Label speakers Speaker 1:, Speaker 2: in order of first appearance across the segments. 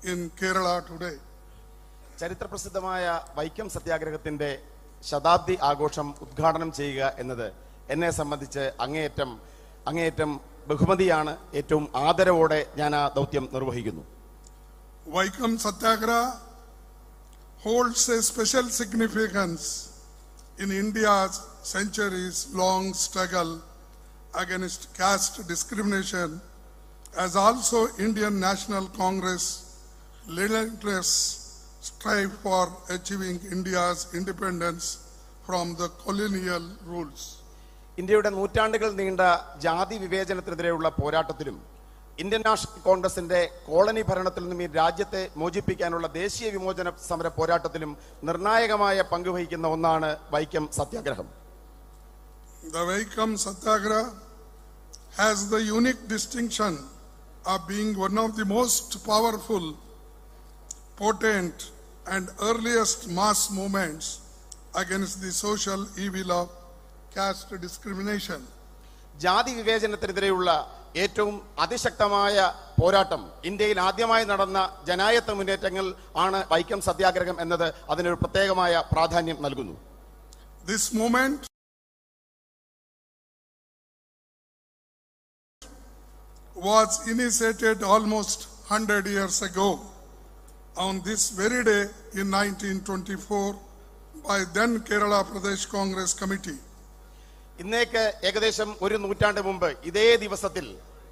Speaker 1: in Kerala today.
Speaker 2: ചരിത്രപ്രസിദ്ധമായ വൈക്കം സത്യാഗ്രഹത്തിന്റെ ശതാബ്ദി ആഘോഷം ഉദ്ഘാടനം ചെയ്യുക എന്നത് എന്നെ സംബന്ധിച്ച് അങ്ങേയറ്റം ബഹുമതിയാണ്. ഏറ്റവും ആദരവോടെ ഞാൻ ആ ദൗത്യം നിർവഹിക്കുന്നു.
Speaker 1: Vaikom Satyagraha holds a special significance in India's centuries-long struggle against caste discrimination, as also Indian National Congress relentless strive for achieving India's independence from the colonial rules.
Speaker 2: ഇന്ത്യയുടെ നൂറ്റാണ്ടുകൾ നീണ്ട ജാതി വിവേചനത്തിനെതിരെയുള്ള പോരാട്ടത്തിലും ഇന്ത്യൻ നാഷണൽ കോൺഗ്രസിന്റെ കോളനി ഭരണത്തിൽ നിന്നും ഈ രാജ്യത്തെ മോചിപ്പിക്കാനുള്ള ദേശീയ വിമോചന സമര പോരാട്ടത്തിലും നിർണായകമായ പങ്കുവഹിക്കുന്ന ഒന്നാണ് വൈക്കം സത്യാഗ്രഹം.
Speaker 1: The Vaikom Satyagraha has the unique distinction of being one of the most powerful, potent and earliest mass movements against the social evil of caste discrimination.
Speaker 2: ജാതി വിവേചനത്തിനെതിരെയുള്ള ഏറ്റവും അതിശക്തമായ പോരാട്ടം ഇന്ത്യയിൽ ആദ്യമായി നടന്ന ജനായത്ത മുന്നേറ്റങ്ങൾ ആണ് വൈക്കം സത്യാഗ്രഹം എന്നത് അതിനൊരു പ്രത്യേകമായ പ്രാധാന്യം നൽകുന്നു.
Speaker 1: This movement was initiated almost 100 years ago on this very day in 1924 by then Kerala Pradesh Congress Committee.
Speaker 2: ഇന്നേക്ക് ഏകദേശം ഒരു നൂറ്റാണ്ട് മുമ്പ് ഇതേ ദിവസത്തിൽ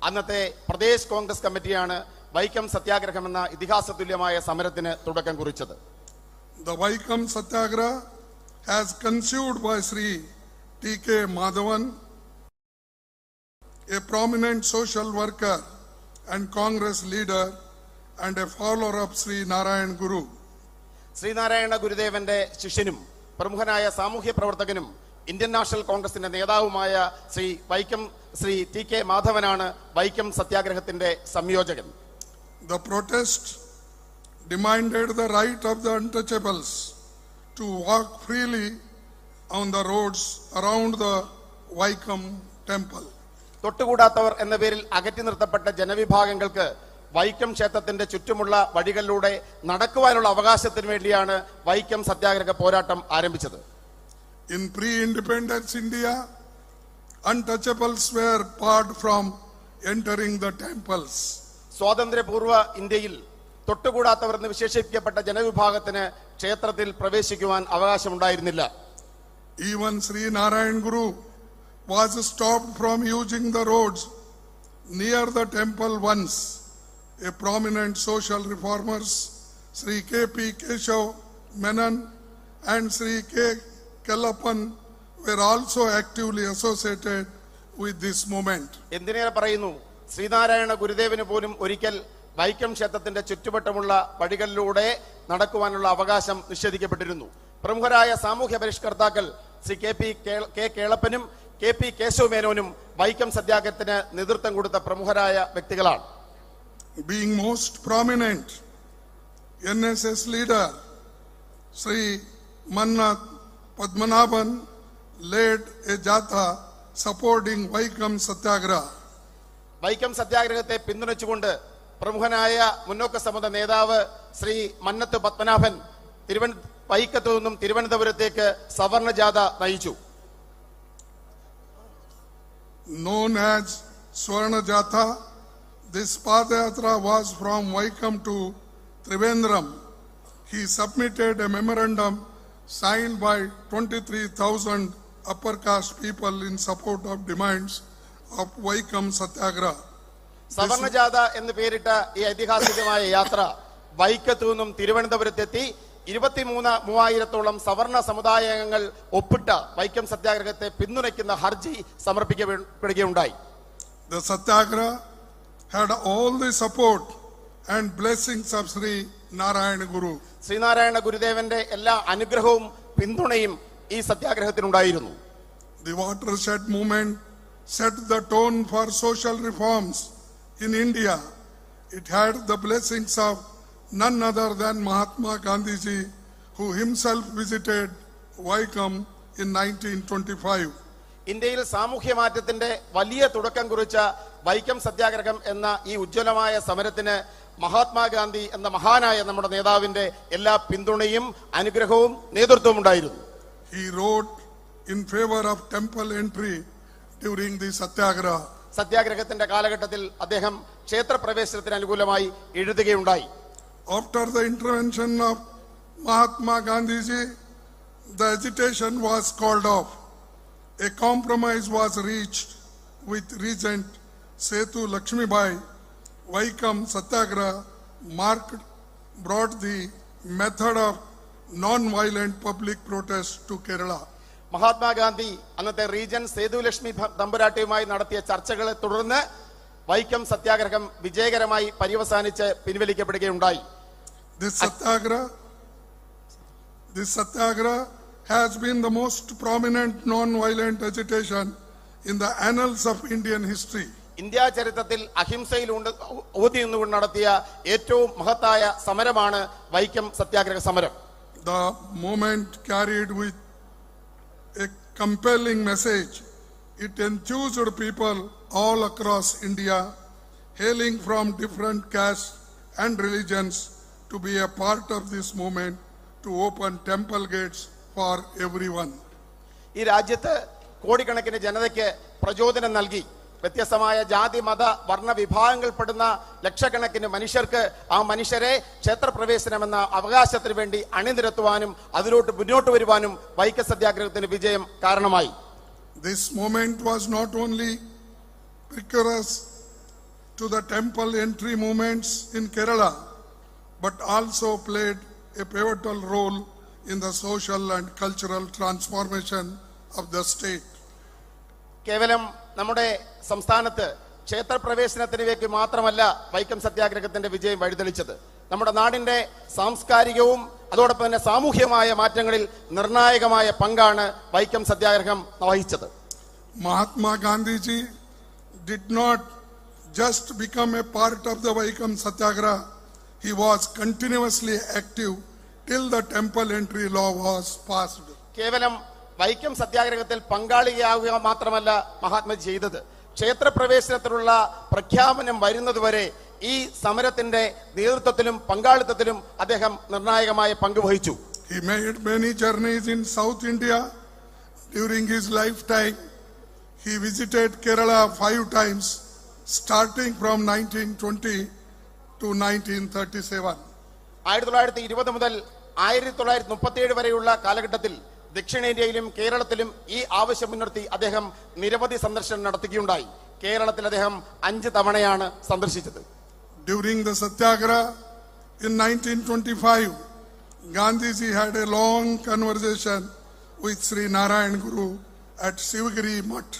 Speaker 2: അന്നത്തെ പ്രദേശ് കോൺഗ്രസ് കമ്മിറ്റിയാണ് വൈക്കം സത്യാഗ്രഹം എന്ന ഇതിഹാസതുല്യമായ സമരത്തിന് തുടക്കം കുറിച്ചത്.
Speaker 1: The Vaikom Satyagraha has conceived by Shri T.K. Madhavan, a prominent social worker and Congress leader and a follower of Shri Narayan Guru.
Speaker 2: Sreenarayana ഗുരുദേവന്റെ ശിഷ്യനും പ്രമുഖനായ സാമൂഹ്യ പ്രവർത്തകനും ഇന്ത്യൻ നാഷണൽ കോൺഗ്രസിന്റെ നേതാവുമായ ശ്രീ ടി കെ മാധവനാണ് വൈക്കം സത്യാഗ്രഹത്തിന്റെ സംയോജകൻ.
Speaker 1: The protest demanded the right of the untouchables to walk freely on the roads around the Vaikom temple.
Speaker 2: തൊട്ടുകൂടാത്തവർ എന്ന പേരിൽ അകറ്റി നിർത്തപ്പെട്ട ജനവിഭാഗങ്ങൾക്ക് വൈക്കം ക്ഷേത്രത്തിന്റെ ചുറ്റുമുള്ള വഴികളിലൂടെ നടക്കുവാനുള്ള അവകാശത്തിന് വേണ്ടിയാണ് വൈക്കം സത്യാഗ്രഹ പോരാട്ടം ആരംഭിച്ചത്.
Speaker 1: In pre-independence India, untouchables were barred from entering the temples.
Speaker 2: സ്വാതന്ത്ര്യപൂർവ്വ ഇന്ത്യയിൽ തൊട്ടുകൂടാത്തവർ എന്ന് വിശേഷിപ്പിക്കപ്പെട്ട ജനവിഭാഗത്തിന് ക്ഷേത്രത്തിൽ പ്രവേശിക്കുവാൻ അവകാശമുണ്ടായിരുന്നില്ല.
Speaker 1: Even Sri Narayan Guru was stopped from using the roads near the temple once. A prominent social reformers, Sri K.P. Keshav Menon and Sri K. Kellapan were also actively associated with this movement.
Speaker 2: എന്തിനേറെ പറയുന്നു, ശ്രീനാരായണ ഗുരുദേവന് പോലും ഒരിക്കൽ വൈക്കം ക്ഷേത്രത്തിന്റെ ചുറ്റുവട്ടമുള്ള വഴികളിലൂടെ നടക്കുവാനുള്ള അവകാശം നിഷേധിക്കപ്പെട്ടിരുന്നു. പ്രമുഖരായ സാമൂഹ്യ പരിഷ്കർത്താക്കൾ ശ്രീ കെ കേളപ്പനും കെ പി കേശവ മേനോനും വൈക്കം സത്യാഗ്രഹത്തിന് നേതൃത്വം കൊടുത്ത പ്രമുഖരായ വ്യക്തികളാണ്.
Speaker 1: Being most prominent NSS leader Sri Mannat Padmanabhan led a jatha supporting Vaikom Satyagraha.
Speaker 2: Vaikom സത്യാഗ്രഹത്തെ പിന്തുണച്ചുകൊണ്ട് പ്രമുഖനായ മുന്നോക്ക സമുദ നേതാവ് ശ്രീ മന്നത്ത് പത്മനാഭൻ വൈക്കത്തു നിന്നും തിരുവനന്തപുരത്തേക്ക് സവർണ ജാഥ നയിച്ചു.
Speaker 1: Known as Swarna Jatha, this Padayatra was from Vaikom to Trivandrum. He submitted a memorandum signed by 23,000 upper caste people in support of demands of Vaikom Satyagraha.
Speaker 2: സവർണ ജാഥ എന്ന് പേരിട്ട ഈ ഐതിഹാസികമായ യാത്ര വൈക്കത്തു നിന്നും തിരുവനന്തപുരത്തെത്തി 23,000 സവർണ സമുദായാംഗങ്ങൾ ഒപ്പിട്ട വൈക്കം സത്യാഗ്രഹത്തെ പിന്തുണയ്ക്കുന്ന ഹർജി സമർപ്പിക്കപ്പെടുകയുണ്ടായി.
Speaker 1: The Satyagraha had all the support and blessings of Sri Narayana Guru.
Speaker 2: Sreenarayana ഗുരുദേവന്റെ എല്ലാ അനുഗ്രഹവും പിന്തുണയും ഈ സത്യാഗ്രഹത്തിനുണ്ടായിരുന്നു.
Speaker 1: The watershed movement set the tone for social reforms in India. It had the blessings of none other than Mahatma Gandhi ji, who himself visited Vaikom in 1925.
Speaker 2: ഇന്ത്യയിൽ സാമൂഹ്യ മാറ്റത്തിന്റെ വലിയ തുടക്കം കുറിച്ച വൈക്കം സത്യാഗ്രഹം എന്ന ഈ ഉജ്ജ്വലമായ സമരത്തിന് മഹാത്മാഗാന്ധി എന്ന മഹാനായ നമ്മുടെ നേതാവിന്റെ എല്ലാ പിന്തുണയും അനുഗ്രഹവും നേതൃത്വവും ഉണ്ടായിരുന്നു.
Speaker 1: He wrote in favor of temple entry during the Satyagraha.
Speaker 2: സത്യാഗ്രഹത്തിന്റെ കാലഘട്ടത്തിൽ അദ്ദേഹം ക്ഷേത്രപ്രവേശനത്തിന് അനുകൂലമായി എഴുതുകയുണ്ടായി.
Speaker 1: After the intervention of Mahatma Gandhiji, the agitation was called off. A compromise was reached with Regent Sethu Lakshmibai. Vaikom Satyagraha brought the method of non-violent public protest to Kerala.
Speaker 2: Mahatma Gandhi അന്നത്തെ region Sethu Lakshmi തമ്പുരാട്ടിയുമായി നടത്തിയ ചർച്ചകളെ തുടർന്ന് വൈക്കം സത്യാഗ്രഹം വിജയകരമായി പര്യവസാനിച്ച് പിൻവലിക്കപ്പെടുകയുണ്ടായി.
Speaker 1: This satyagraha has been the most prominent non-violent agitation in the annals of Indian history.
Speaker 2: India ചരിത്രത്തിൽ അഹിംസയിൽ ഊന്നി നിന്നുകൊണ്ട് നടത്തിയ ഏറ്റവും മഹത്തായ സമരമാണ് വൈക്കം സത്യാഗ്രഹ സമരം.
Speaker 1: The movement carried with a compelling message. It enthused people all across India, hailing from different castes and religions, to be a part of this movement to open temple gates for everyone.
Speaker 2: ഈ രാജ്യത്ത് കോടിക്കണക്കിന് ജനതയ്ക്ക് പ്രചോദനം നൽകി. വ്യത്യസ്തമായ ജാതി മത വർണ്ണ വിഭാഗങ്ങൾപ്പെടുന്ന ലക്ഷക്കണക്കിന് മനുഷ്യർക്ക് ആ മനുഷ്യരെ ക്ഷേത്രപ്രവേശനം എന്ന അവകാശത്തിന് വേണ്ടി അണിനിരത്തുവാനും അതിലോട്ട് മുന്നോട്ട് വരുവാനും വൈക്കം സത്യാഗ്രഹത്തിന് വിജയം കാരണമായി.
Speaker 1: This movement was not only precursor to the temple entry movements in Kerala, but also played a pivotal role in the social and cultural transformation of the state.
Speaker 2: കേവലം നമ്മുടെ സംസ്ഥാനത്ത് ക്ഷേത്രപ്രവേശനത്തിലേക്ക് മാത്രമല്ല വൈക്കം സത്യാഗ്രഹത്തിന്റെ വിജയം വഴിതെളിച്ചത്. നമ്മുടെ നാടിന്റെ സാംസ്കാരികവും അതോടൊപ്പം തന്നെ സാമൂഹ്യമായ മാറ്റങ്ങളിൽ നിർണായകമായ പങ്കാണ് വൈക്കം സത്യാഗ്രഹം വഹിച്ചത്.
Speaker 1: Mahatma Gandhiji did not just become a part of the Vaikom Satyagraha. He was continuously active till the temple entry law was passed.
Speaker 2: കേവലം വൈക്കം സത്യാഗ്രഹത്തിൽ പങ്കാളിയാവുക മാത്രമല്ല മഹാത്മജി ചെയ്തത്. ക്ഷേത്രപ്രവേശനത്തിനുള്ള പ്രഖ്യാപനം വരുന്നതുവരെ ഈ സമരത്തിന്റെ നേതൃത്വത്തിലും പങ്കാളിത്തത്തിലും അദ്ദേഹം നിർണായകമായ പങ്ക് വഹിച്ചു.
Speaker 1: He made many journeys in South India during his lifetime. He visited Kerala 5 times, starting from 1920 to 1937.
Speaker 2: 1920 മുതൽ 1937 വരെയുള്ള കാലഘട്ടത്തിൽ ദക്ഷിണേന്ത്യയിലും കേരളത്തിലും ഈ ആവശ്യം മുൻനിർത്തി അദ്ദേഹം നിരവധി സന്ദർശനം നടത്തുകയുണ്ടായി. കേരളത്തിൽ അദ്ദേഹം 5 തവണയാണ് സന്ദർശിച്ചത്.
Speaker 1: During the Satyagraha in 1925, Gandhiji had a long conversation with Shri Mallikarjun Guru at Sivagiri Mutt.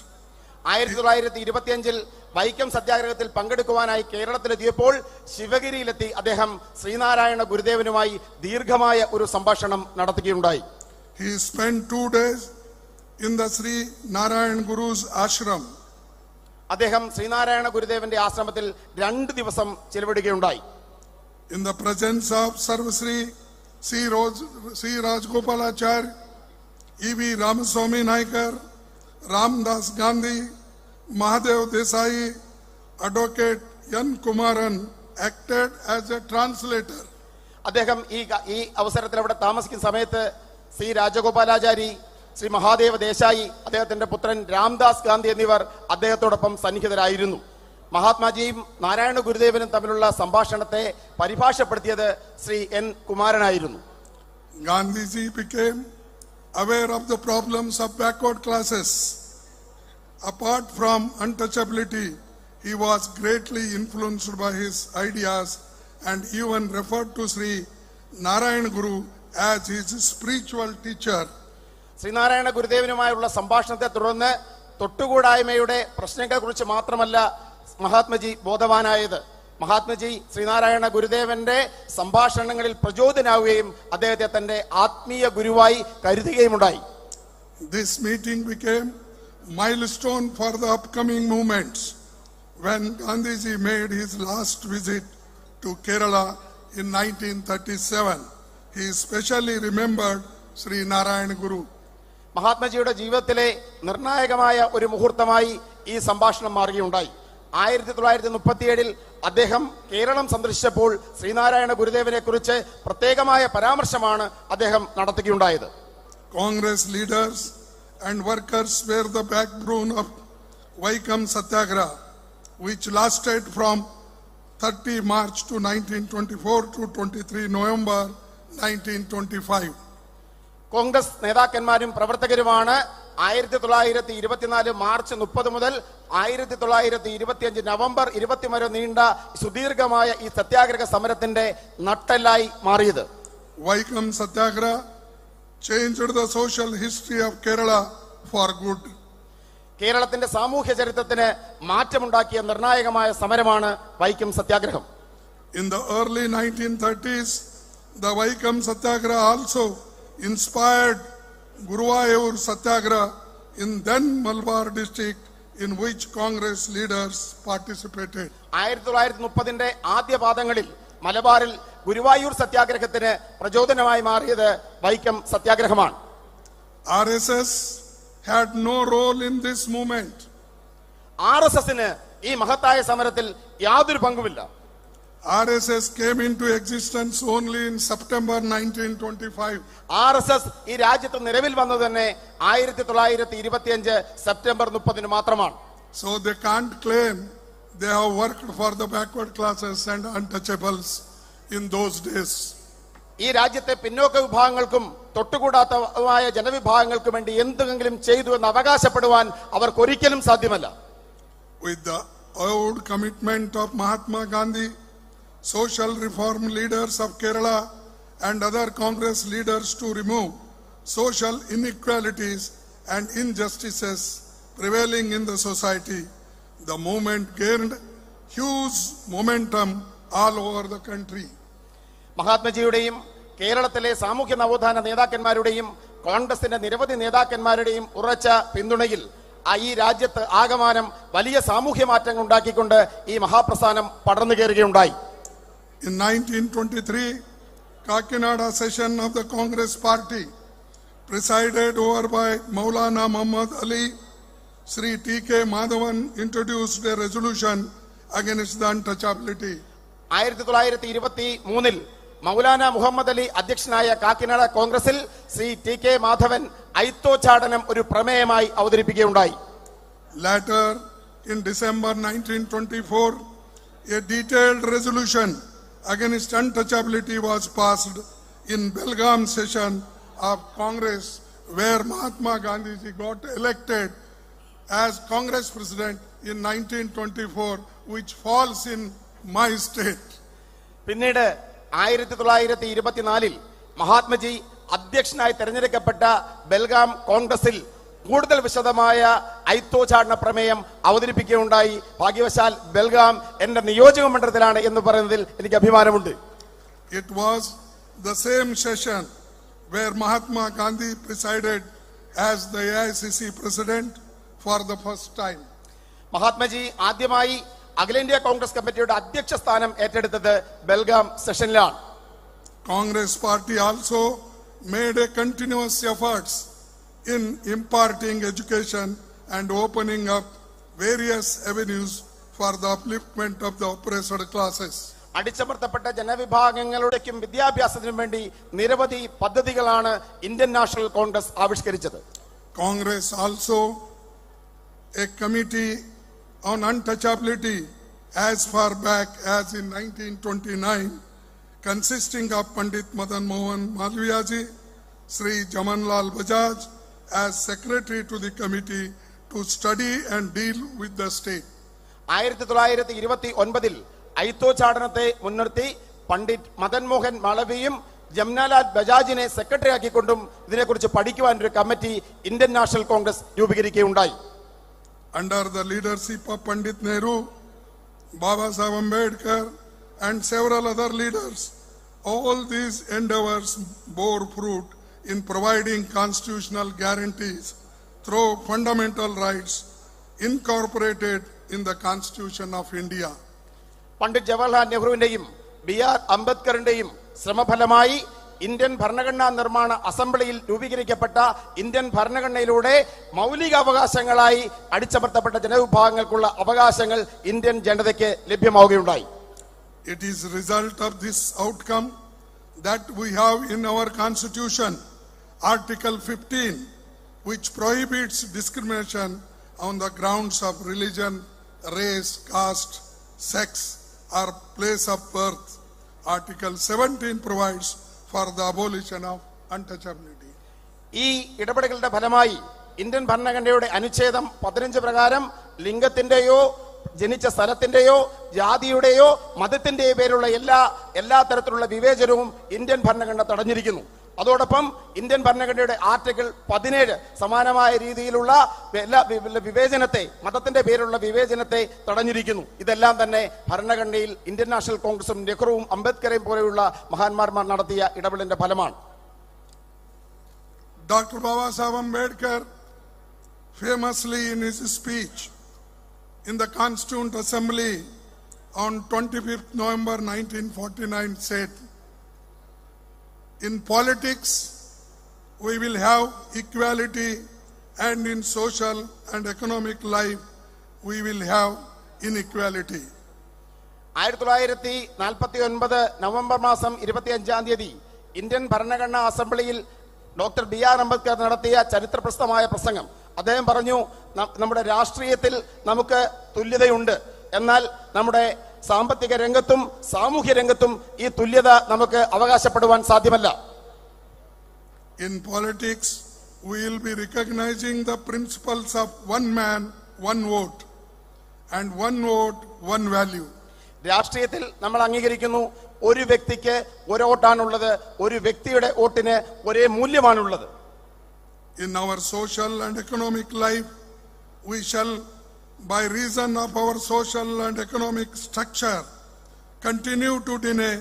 Speaker 2: 1925 Vaikom സത്യാഗ്രഹത്തിൽ പങ്കെടുക്കുവാനായി കേരളത്തിലെത്തിയപ്പോൾ ശിവഗിരിയിലെത്തി അദ്ദേഹം ശ്രീനാരായണ ഗുരുദേവനുമായി ദീർഘമായ ഒരു സംഭാഷണം നടത്തുകയുണ്ടായി.
Speaker 1: He spent 2 days in the Shri Narayan Guru's ashram.
Speaker 2: അദ്ദേഹം ശ്രീനാരായണ ഗുരുദേവന്റെ ആശ്രമത്തിൽ 2 ദിവസം ചിലവിടുകയുണ്ടായി.
Speaker 1: In the presence of Sarvasri C. Rajgopalacharya, E.V. Ramaswamy Naikar, Ramdas Gandhi, Mahadev Desai, Advocate N. Kumaran acted as a translator.
Speaker 2: അദ്ദേഹം ഈ അവസരത്തിൽ അവിടെ താമസിക്കുന്ന സമയത്ത് ശ്രീ രാജഗോപാലാചാരി, ശ്രീ മഹാദേവ് ദേശായി, അദ്ദേഹത്തിന്റെ പുത്രൻ രാംദാസ് ഗാന്ധി എന്നിവർ അദ്ദേഹത്തോടൊപ്പം സന്നിഹിതരായിരുന്നു. മഹാത്മാജിയും നാരായണ ഗുരുദേവനും തമ്മിലുള്ള സംഭാഷണത്തെ പരിഭാഷപ്പെടുത്തിയത് ശ്രീ എൻ കുമാരനായിരുന്നു.
Speaker 1: Gandhiji became aware of the problems of backward classes. Apart from untouchability, he was greatly influenced by his ideas and even referred to Sri Narayan Guru as his spiritual teacher.
Speaker 2: Sreenarayana ഗുരുദേവനുമായുള്ള സംഭാഷണത്തെ തുടർന്ന് തൊട്ടുകൂടായ്മയുടെ പ്രശ്നങ്ങളെക്കുറിച്ച് മാത്രമല്ല മഹാത്മജി ബോധവാനായത്. മഹാത്മജി ശ്രീനാരായണ ഗുരുദേവന്റെ സംഭാഷണങ്ങളിൽ പ്രചോദനാവുകയും അദ്ദേഹത്തെ തന്റെ ആത്മീയ ഗുരുവായി കരുതുകയുമുണ്ടായി.
Speaker 1: This meeting became milestone for the upcoming movements. When Gandhiji made his last visit to Kerala in 1937, he specially remembered Sri Narayan Guru. മഹാത്മജിയുടെ ജീവിതത്തിലെ നിർണായകമായ ഒരു മുഹൂർത്തമായി ഈ സംഭാഷണം മാറുകയുണ്ടായി.
Speaker 2: 1937 അദ്ദേഹം കേരളം സന്ദർശിച്ചപ്പോൾ ശ്രീനാരായണ ഗുരുദേവനെ കുറിച്ച് പ്രത്യേകമായ പരാമർശമാണ് അദ്ദേഹം നടത്തുകയുണ്ടായത്.
Speaker 1: Congress leaders and workers were the backbone of Vaikom Satyagraha, which lasted from 30 March to 1924 to 23 November 1925.
Speaker 2: Congress നേതാക്കന്മാരും പ്രവർത്തകരുമാണ് 1924 മാർച്ച് 30 മുതൽ 1925 നവംബർ 20 വരെ നീണ്ട സുദീർഘമായ ഈ സത്യാഗ്രഹ സമരത്തിന്റെ നട്ടെല്ലായി മാറിയത്.
Speaker 1: Vaikom Satyagraha changed the social history of Kerala for good.
Speaker 2: കേരളത്തിന്റെ സാമൂഹ്യ ചരിത്രത്തിന് മാറ്റമുണ്ടാക്കിയ നിർണായകമായ സമരമാണ് വൈക്കം സത്യാഗ്രഹം.
Speaker 1: In the early 1930s, the Vaikom Satyagraha also inspired Guruvayur Satyagraha in then Malabar district, in which Congress leaders participated.
Speaker 2: 1930 ആദ്യ പാദങ്ങളിൽ മലബാറിൽ ഗുരുവായൂർ സത്യാഗ്രഹത്തിന് പ്രചോദനമായി മാറിയത് Vaikom സത്യാഗ്രഹമാണ്.
Speaker 1: RSS had no role in this movement.
Speaker 2: RSSന് ഈ മഹത്തായ സമരത്തിൽ യാതൊരു പങ്കുമില്ല.
Speaker 1: RSS came into existence only in September 1925.
Speaker 2: RSS ഈ രാജ്യത്ത് നിലവിൽ വന്നത് തന്നെ 1925 സെപ്റ്റംബർ 30 മാത്രമാണ്.
Speaker 1: So they can't claim they have worked for the backward classes and untouchables in those days.
Speaker 2: ഈ രാജ്യത്തെ പിന്നോക്ക വിഭാഗങ്ങൾക്കും തൊട്ടുകൂടാത്തമായ ജനവിഭാഗങ്ങൾക്കും വേണ്ടി എന്തെങ്കിലും ചെയ്തു എന്ന് അവകാശപ്പെടുവാൻ അവർക്ക് ഒരിക്കലും സാധ്യമല്ല.
Speaker 1: With the old commitment of Mahatma Gandhi, social reform leaders of Kerala and other Congress leaders to remove social inequalities and injustices prevailing in the society, the movement gained huge momentum all over the country.
Speaker 2: മഹാത്മജിയുടെയും കേരളത്തിലെ സാമൂഹ്യ നവോത്ഥാന നേതാക്കന്മാരുടെയും കോൺഗ്രസിന്റെ നിരവധി നേതാക്കന്മാരുടെയും ഉറച്ച പിന്തുണയിൽ ഈ രാജ്യത്ത് ആകമാനം വലിയ സാമൂഹ്യ മാറ്റങ്ങൾ ഉണ്ടാക്കിക്കൊണ്ട് ഈ മഹാപ്രസ്ഥാനം പടർന്നു കയറുകയുണ്ടായി.
Speaker 1: In 1923, Kakinada session of the Congress party, presided over by Maulana Muhammad Ali, Shri T.K. Madhavan introduced a resolution against the untouchability.
Speaker 2: 1923 Maulana Muhammad Ali അധ്യക്ഷനായ കാക്കിനാട കോൺഗ്രസിൽ ശ്രീ ടി കെ മാധവൻ ഐത്തോച്ചാടനം ഒരു പ്രമേയമായി അവതരിപ്പിക്കുകയുണ്ടായി.
Speaker 1: Later, in December 1924, a detailed resolution against untouchability was passed in Belgaum session of Congress, where Mahatma Gandhi got elected as Congress president in 1924, which falls in my state.
Speaker 2: പിന്നീട് 1924 മഹാത്മജി അധ്യക്ഷനായി തെരഞ്ഞെടുക്കപ്പെട്ട ബെൽഗാം കോൺഗ്രസിൽ കൂടുതൽ വിശദമായ ഐത്തോച്ചാടന പ്രമേയം അവതരിപ്പിക്കുകയുണ്ടായി. ഭാഗ്യവശാൽ ബെൽഗാം എന്റെ നിയോജക മണ്ഡലത്തിലാണ് എന്ന് പറയുന്നതിൽ എനിക്ക് അഭിമാനമുണ്ട്.
Speaker 1: It was the same session where Mahatma Gandhi presided as the AICC president for the first time.
Speaker 2: Mahatmaji ആദ്യമായി അഖിലേന്ത്യാ കോൺഗ്രസ് കമ്മിറ്റിയുടെ അധ്യക്ഷ സ്ഥാനം ഏറ്റെടുത്തത് Belgaum സെഷനിലാണ്.
Speaker 1: Congress party also made a continuous efforts in imparting education and opening up various avenues for the upliftment of the oppressed classes.
Speaker 2: അടിച്ചമർത്തപ്പെട്ട ജനവിഭാഗങ്ങളുടെയും വിദ്യാഭ്യാസത്തിനും വേണ്ടി നിരവധി പദ്ധതികളാണ് ഇന്ത്യൻ നാഷണൽ കോൺഗ്രസ് ആവിഷ്കരിച്ചത്.
Speaker 1: Congress also a committee on untouchability as far back as in 1929, consisting of Pandit Madan Mohan Malviyaji, Sri Jamanlal Bajaj as secretary to the committee to study and deal with the state. 1929 ഐത്തോച്ചാടനത്തെ മുൻനിർത്തി പണ്ഡിറ്റ് മദൻ മോഹൻ മാളവിയും ജംനാലാൽ ബജാജിനെ secretary ആക്കിക്കൊണ്ടും ഇതിനെക്കുറിച്ച് പഠിക്കുവാൻ ഒരു committee Indian National Congress രൂപീകരിക്കുകയുണ്ടായി. Under the leadership of Pandit Nehru, Baba Saheb Ambedkar and several other leaders, all these endeavors bore fruit in providing constitutional guarantees through fundamental rights incorporated in the Constitution of India.
Speaker 2: Pandit Jawaharlal നെഹ്റുവിന്റെയും B R അംബേദ്കറിന്റെയും ശ്രമഫലമായി Indian ഭരണഘടനാ നിർമ്മാണ അസംബ്ലിയിൽ രൂപീകരിക്കപ്പെട്ട Indian ഭരണഘടനയിലൂടെ മൗലിക അവകാശങ്ങളായി അടിച്ചമർത്തപ്പെട്ട ജനവിഭാഗങ്ങൾക്കുള്ള അവകാശങ്ങൾ Indian ജനതയ്ക്ക് ലഭ്യമാവുകയുണ്ടായി.
Speaker 1: It is result of this outcome that we have in our constitution Article 15, which prohibits discrimination on the grounds of religion, race, caste, sex, or place of birth. Article 17 provides for the abolition of untouchability.
Speaker 2: ഈ ഇടപെടലുകളുടെ ഫലമായി Indian ഭരണഘടനയുടെ അനുച്ഛേദം 15 പ്രകാരം ലിംഗത്തിന്റെയോ ജനിച്ച സ്ഥലത്തിന്റെയോ ജാതിയുടെയോ മതത്തിന്റെയോ പേരുള്ള എല്ലാ തരത്തിലുള്ള വിവേചനവും ഇന്ത്യൻ ഭരണഘടന തടഞ്ഞിരിക്കുന്നു. അതോടൊപ്പം ഇന്ത്യൻ ഭരണഘടനയുടെ ആർട്ടിക്കിൾ 17 സമാനമായ രീതിയിലുള്ള എല്ലാ വിവേചനത്തെ, മതത്തിന്റെ പേരിലുള്ള വിവേചനത്തെ തടഞ്ഞിരിക്കുന്നു. ഇതെല്ലാം തന്നെ ഭരണഘടനയിൽ ഇന്ത്യൻ നാഷണൽ കോൺഗ്രസും നെഹ്റുവും അംബേദ്കറേയും പോലെയുള്ള മഹാന്മാർ നടത്തിയ ഇടപെടലിന്റെ ഫലമാണ്.
Speaker 1: Dr. Baba Saheb Ambedkar famously in his speech in the Constituent Assembly on 25th November 1949 said, "In politics, we will have equality, and in social and economic life, we will have inequality."
Speaker 2: 1949 November മാസം 25-ാം തീയതി Indian ഭരണഘടനാ അസംബ്ലിയിൽ doctor B.R. Ambedkar നടത്തിയ ചരിത്രപ്രസിദ്ധമായ പ്രസംഗം. അദ്ദേഹം പറഞ്ഞു, നമ്മുടെ രാഷ്ട്രീയത്തിൽ നമുക്ക് തുല്യതയുണ്ട്, എന്നാൽ നമ്മുടെ സാമ്പത്തിക രംഗത്തും സാമൂഹ്യ രംഗത്തും ഈ തുല്യത നമുക്ക് അവകാശപ്പെടുവാൻ സാധ്യമല്ല.
Speaker 1: In politics, we will be recognizing the principles of one man, one vote, and one vote, one value.
Speaker 2: രാഷ്ട്രീയത്തിൽ നമ്മൾ അംഗീകരിക്കുന്നു, ഒരു വ്യക്തിക്ക് ഒരു വോട്ടാണുള്ളത്, ഒരു വ്യക്തിയുടെ വോട്ടിന് ഒരേ മൂല്യമാണുള്ളത്.
Speaker 1: In our social and economic life, we shall, by reason of our social and economic structure, continue to deny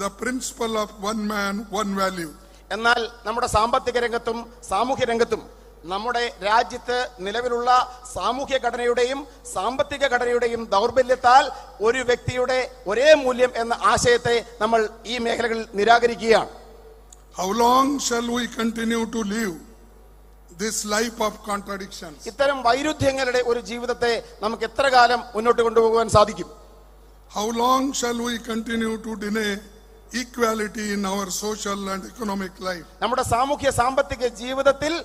Speaker 1: the principle of one man, one value.
Speaker 2: എന്നാൽ നമ്മുടെ സാമ്പത്തിക രംഗത്തും സാമൂഹ്യ രംഗത്തും നമ്മുടെ രാജ്യത്ത് നിലവിലുള്ള സാമൂഹ്യ ഘടനയുടെയും സാമ്പത്തിക ഘടനയുടെയും ദൗർബല്യത്താൽ ഒരു വ്യക്തിയുടെ ഒരേ മൂല്യം എന്ന ആശയത്തെ നമ്മൾ ഈ മേഖലകളിൽ നിരാകരിക്കുകയാണ്.
Speaker 1: How long shall we continue to live this life of contradictions?
Speaker 2: ഇത്തരം വൈരുദ്ധ്യങ്ങളുടെ ഒരു ജീവിതത്തെ നമുക്ക് എത്ര കാലം മുന്നോട്ട് കൊണ്ടുപോകാൻ സാധിക്കും?
Speaker 1: How long shall we continue to deny equality in our social and economic life?
Speaker 2: നമ്മുടെ സാമൂഹ്യ സാമ്പത്തിക ജീവിതത്തിൽ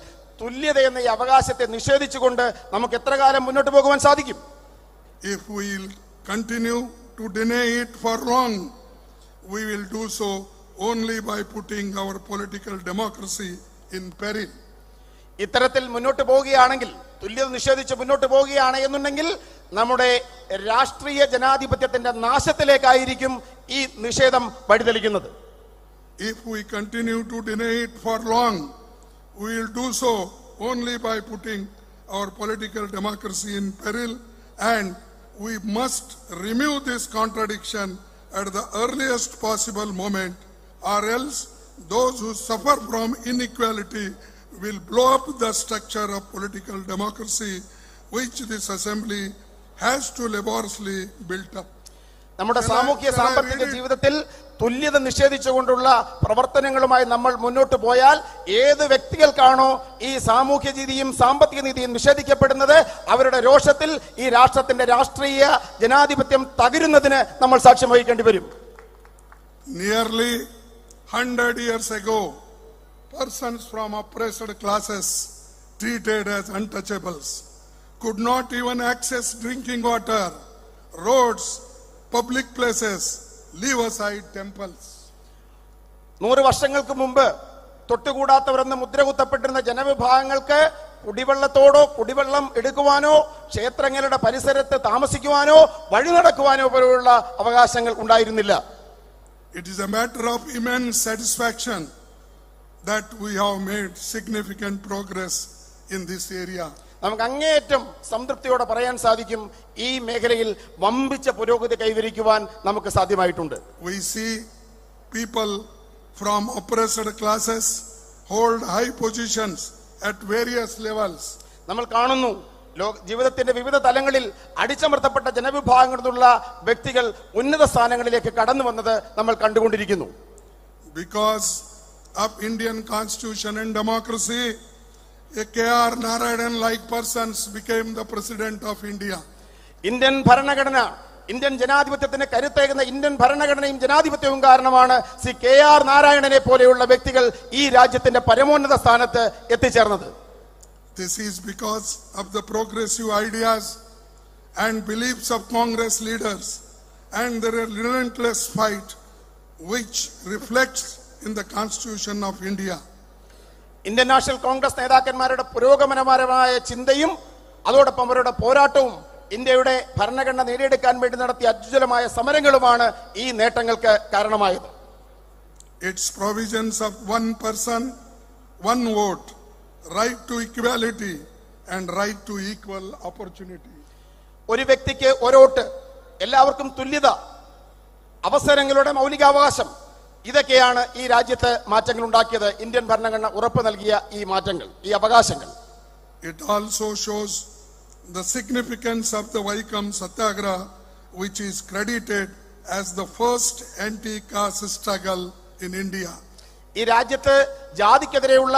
Speaker 2: തുല്യത എന്ന ഈ അവകാശത്തെ നിഷേധിച്ചുകൊണ്ട് നമുക്ക് എത്ര കാലം മുന്നോട്ട് പോകുവാൻ സാധിക്കും?
Speaker 1: If we continue to deny it for long, we will do so only by putting our political democracy in peril.
Speaker 2: ഇത്തരത്തിൽ മുന്നോട്ട് പോവുകയാണെങ്കിൽ, തുല്യത നിഷേധിച്ച് മുന്നോട്ട് പോവുകയാണ് എന്നുണ്ടെങ്കിൽ നമ്മുടെ രാഷ്ട്രീയ ജനാധിപത്യത്തിന്റെ നാശത്തിലേക്കായിരിക്കും ഈ നിഷേധം വഴിതെളിക്കുന്നത്.
Speaker 1: If we continue to deny it for long, we will do so only by putting our political democracy in peril, and we must remove this contradiction at the earliest possible moment, or else those who suffer from inequality will blow up the structure of political democracy which this assembly has to laboriously build up.
Speaker 2: നമ്മുടെ സാമൂഹ്യ സാമ്പത്തിക ജീവിതത്തിൽ തുല്യത നിഷേധിച്ചുകൊണ്ടുള്ള പ്രവർത്തനങ്ങളുമായി നമ്മൾ മുന്നോട്ട് പോയാൽ ഏത് വ്യക്തികൾക്കാണോ ഈ സാമൂഹ്യ നീതിയും സാമ്പത്തിക നീതിയും നിഷേധിക്കപ്പെടുന്നത്, അവരുടെ രോഷത്തിൽ ഈ രാഷ്ട്രത്തിന്റെ രാഷ്ട്രീയ ജനാധിപത്യം തകരുന്നതിന് നമ്മൾ സാക്ഷ്യം വഹിക്കേണ്ടി വരും.
Speaker 1: Nearly 100 years ago, persons from oppressed classes treated as untouchables could not even access drinking water, roads, public places, leave aside temples.
Speaker 2: 100 വർഷങ്ങൾക്ക് മുമ്പ് തൊട്ടുകൂടാത്തവരെന്ന് മുദ്രകുത്തപ്പെട്ടിരുന്ന ജനവിഭാഗങ്ങൾക്ക് കുടിവെള്ളത്തോടോ കുടിവെള്ളം എടുക്കുവാനോ ക്ഷേത്രങ്ങളുടെ പരിസരത്ത് താമസിക്കുവാനോ വഴി നടക്കുവാനോ പോലുള്ള അവകാശങ്ങൾ ഉണ്ടായിരുന്നില്ല.
Speaker 1: It is a matter of immense satisfaction that we have made significant progress in this area.
Speaker 2: നമുക്ക് അങ്ങേയറ്റം സംതൃപ്തിയോടെ പറയാൻ സാധിക്കും, ഈ മേഖലയിൽ വമ്പിച്ച പുരോഗതി കൈവരിക്കുവാൻ നമുക്ക് സാധ്യമായിട്ടുണ്ട്.
Speaker 1: We see people from oppressed classes hold high positions at various levels.
Speaker 2: നമ്മൾ കാണുന്നു, ജീവിതത്തിന്റെ വിവിധ തലങ്ങളിൽ അടിച്ചമർത്തപ്പെട്ട ജനവിഭാഗങ്ങളിൽ നിന്നുള്ള വ്യക്തികൾ ഉന്നത സ്ഥാനങ്ങളിലേക്ക് കടന്നു വന്നത് നമ്മൾ കണ്ടുകൊണ്ടിരിക്കുന്നു.
Speaker 1: Because of Indian Constitution and democracy, a K.R. Narayanan-like persons became the President of India.
Speaker 2: Indian Bharanagana, Indian Janadhipatyatine karuttheyക്കുന്ന Indian ഭരണഘടനയും ജനാധിപത്യവും കാരണമാണ് ശ്രീ കെ.ആർ. നാരായണനെ പോലെയുള്ള വ്യക്തികൾ ഈ രാജ്യത്തിന്റെ പരമോന്നത സ്ഥാനത്ത് എത്തിച്ചേർന്നത്.
Speaker 1: This is because of the progressive ideas and beliefs of Congress leaders and their relentless fight which reflects in the Constitution of India.
Speaker 2: Indian National Congress നേതാക്കന്മാരുടെ പുരോഗമനപരമായ ചിന്തയും അതോടൊപ്പം അവരുടെ പോരാട്ടവും ഇന്ത്യയുടെ ഭരണഘടന നേടിയെടുക്കാൻ വേണ്ടി നടത്തിയ അത്യുജ്വലമായ സമരങ്ങളുമാണ് ഈ നേട്ടങ്ങൾക്ക് കാരണമായത്.
Speaker 1: Its provisions of one person, one vote, right to equality and right to equal opportunity.
Speaker 2: ഒരു വ്യക്തിക്ക് ഒരോട്ട്, എല്ലാവർക്കും തുല്യത, അവസരങ്ങളുടെ മൗലികാവകാശം, ഇതൊക്കെയാണ് ഈ രാജ്യത്ത് മാറ്റങ്ങൾ ഉണ്ടാക്കിയത്. ഇന്ത്യൻ ഭരണഘടന ഉറപ്പ് നൽകിയ ഈ മാറ്റങ്ങൾ, ഈ അവകാശങ്ങൾ.
Speaker 1: It also shows the significance of the Vaikom Satyagraha, which is credited as the first anti-caste struggle in India.
Speaker 2: ഈ രാജ്യത്ത് ജാതിക്കെതിരെയുള്ള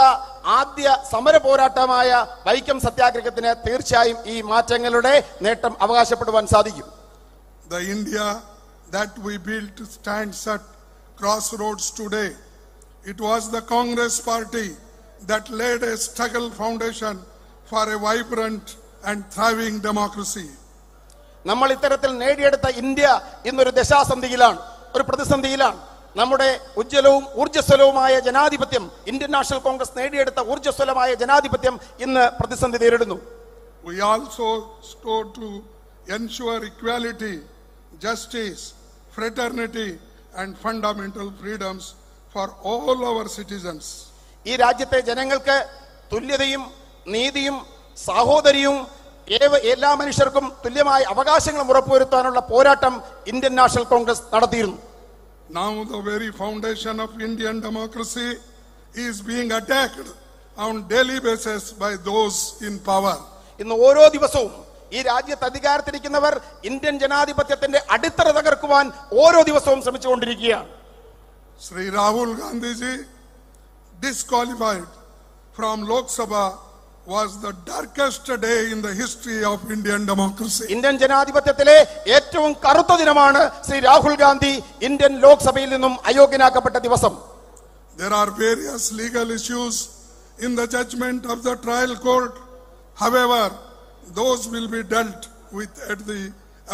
Speaker 2: ആദ്യ സമര പോരാട്ടമായ വൈക്കം സത്യാഗ്രഹത്തിന് തീർച്ചയായും ഈ മാറ്റങ്ങളുടെ നേട്ടം അവകാശപ്പെടുവാൻ സാധിക്കും.
Speaker 1: The India that we built stands at crossroads today. It was the Congress party that laid a struggle foundation for a vibrant and thriving democracy.
Speaker 2: നമ്മൾ ഇത്തരത്തിൽ നേടിയെടുത്ത ഇന്ത്യ ഇന്നൊരു ദശാസന്ധിയിലാണ്, ഒരു പ്രതിസന്ധിയിലാണ്. നമ്മുടെ ഉജ്ജ്വലവും ഊർജ്ജസ്വലവുമായ ജനാധിപത്യം, ഇന്ത്യൻ നാഷണൽ കോൺഗ്രസ് നേടിയെടുത്ത ഊർജ്ജസ്വലമായ ജനാധിപത്യം ഇന്ന് പ്രതിസന്ധി നേരിടുന്നു.
Speaker 1: We also strove to ensure equality, justice, fraternity and fundamental freedoms for all our citizens.
Speaker 2: ഈ രാജ്യത്തെ ജനങ്ങൾക്ക് തുല്യതയും നീതിയും സാഹോദര്യവും എല്ലാ മനുഷ്യർക്കും തുല്യമായ അവകാശങ്ങളും ഉറപ്പുവരുത്താനുള്ള പോരാട്ടം ഇന്ത്യൻ നാഷണൽ കോൺഗ്രസ് നടത്തിയിരുന്നു.
Speaker 1: Now the very foundation of Indian democracy is being attacked on daily basis by those in power.
Speaker 2: ഇന്ന് ഓരോ ദിവസവും ഈ രാജ്യത്ത് അധികാരത്തിരിക്കുന്നവർ ഇന്ത്യൻ ജനാധിപത്യത്തിന്റെ അടിത്തറ തകർക്കുവാൻ ഓരോ ദിവസവും ശ്രമിച്ചുകൊണ്ടിരിക്കുകയാണ്.
Speaker 1: Shri Rahul Gandhi ji disqualified from Lok Sabha was the darkest day in the history of Indian democracy.
Speaker 2: Indian ജനാധിപത്യത്തിലെ ഏറ്റവും കറുത്ത ദിനമാണ് ശ്രീ രാഹുൽ ഗാന്ധി ഇന്ത്യൻ ലോക്സഭയിൽ നിന്നും അയോഗ്യനാക്കപ്പെട്ട ദിവസം.
Speaker 1: There are various legal issues in the judgment of the trial court. However, those will be dealt with at the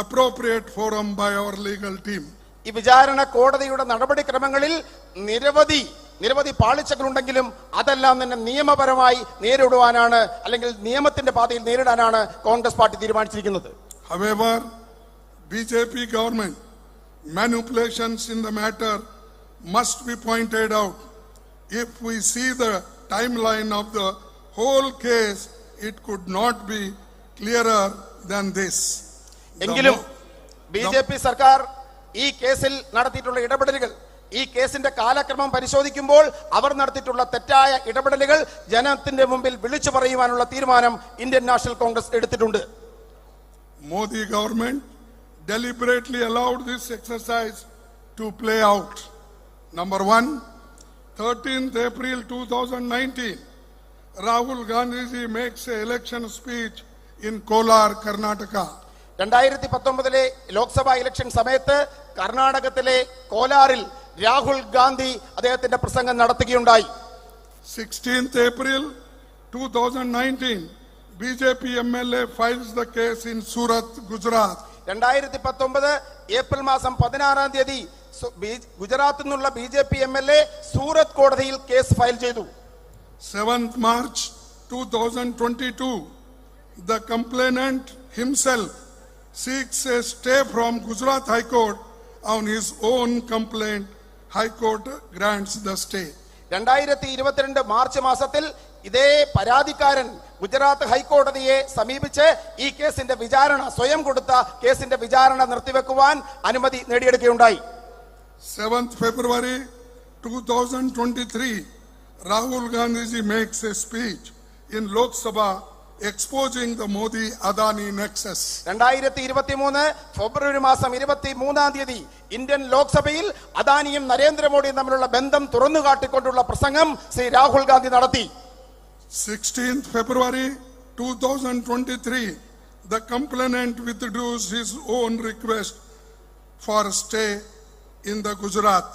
Speaker 1: appropriate forum by our legal team.
Speaker 2: ഈ വിചാരണ കോടതിയുടെ നടപടിക്രമങ്ങളിൽ നിരവധി പാളിച്ചകളുണ്ടെങ്കിലും അതെല്ലാം തന്നെ നിയമപരമായി നേരിടുവാനാണ്, അല്ലെങ്കിൽ നിയമത്തിന്റെ പാതയിൽ നേരിടാനാണ് കോൺഗ്രസ് പാർട്ടി തീരുമാനിച്ചിരിക്കുന്നത്.
Speaker 1: However, BJP government manipulations in the matter must be pointed out. If we see the timeline of the whole case, it could not be clearer than this.
Speaker 2: എങ്കിലും ബിജെപി സർക്കാർ ഈ കേസിൽ നടത്തിയിട്ടുള്ള ഇടപെടലുകൾ, ഈ കേസിന്റെ കാലക്രമം പരിശോധിക്കുമ്പോൾ അവർ നടത്തിയിട്ടുള്ള തെറ്റായ ഇടപെടലുകൾ ജനത്തിന്റെ മുമ്പിൽ വിളിച്ചു പറയുവാനുള്ള തീരുമാനം ഇന്ത്യൻ നാഷണൽ കോൺഗ്രസ് എടുത്തിട്ടുണ്ട്.
Speaker 1: Modi government deliberately allowed this exercise to play out. Number one, 13th April 2019, Rahul Gandhi ji makes an election speech in Kolar, Karnataka.
Speaker 2: 2019 Lok Sabha election സമയത്ത് കർണാടകത്തിലെ കോലാറിൽ രാഹുൽ ഗാന്ധി അദ്ദേഹത്തിന്റെ പ്രസംഗം നടത്തുകയുണ്ടായി.
Speaker 1: 16th April 2019, BJP MLA files the case in Surat, Gujarat.
Speaker 2: 2019 April മാസം 16 തീയതി ഗുജറാത്തിൽ നിന്നുള്ള BJP MLA സൂറത്ത് കോടതിയിൽ കേസ് ഫയൽ ചെയ്തു.
Speaker 1: 7th March 2022, the complainant himself seeks a stay from Gujarat High Court on his own complaint. High Court grants the stay.
Speaker 2: 2022 March മാസത്തിൽ ഇതേ പരാതിക്കാരൻ ഗുജറാത്ത് ഹൈക്കോടതിയെ സമീപിച്ച് ഈ കേസിന്റെ വിചാരണ, സ്വയം കൊടുത്ത കേസിന്റെ വിചാരണ നിർത്തിവെക്കുവാൻ അനുമതി നേടിയെടുക്കുകയുണ്ടായി.
Speaker 1: 7th February 2023, Rahul Gandhi ji makes a speech in Lok Sabha exposing the Modi-Adani nexus.
Speaker 2: 2023 ഫെബ്രുവരി മാസം 23-ാം തീയതി ഇന്ത്യൻ ലോക്സഭയിൽ അദാനിയും നരേന്ദ്രമോദിയും തമ്മിലുള്ള ബന്ധം തുറന്നുകാട്ടിക്കൊണ്ടുള്ള പ്രസംഗം ശ്രീ രാഹുൽ ഗാന്ധി നടത്തി.
Speaker 1: 16th February 2023, the complainant withdraws his own request for stay in the Gujarat.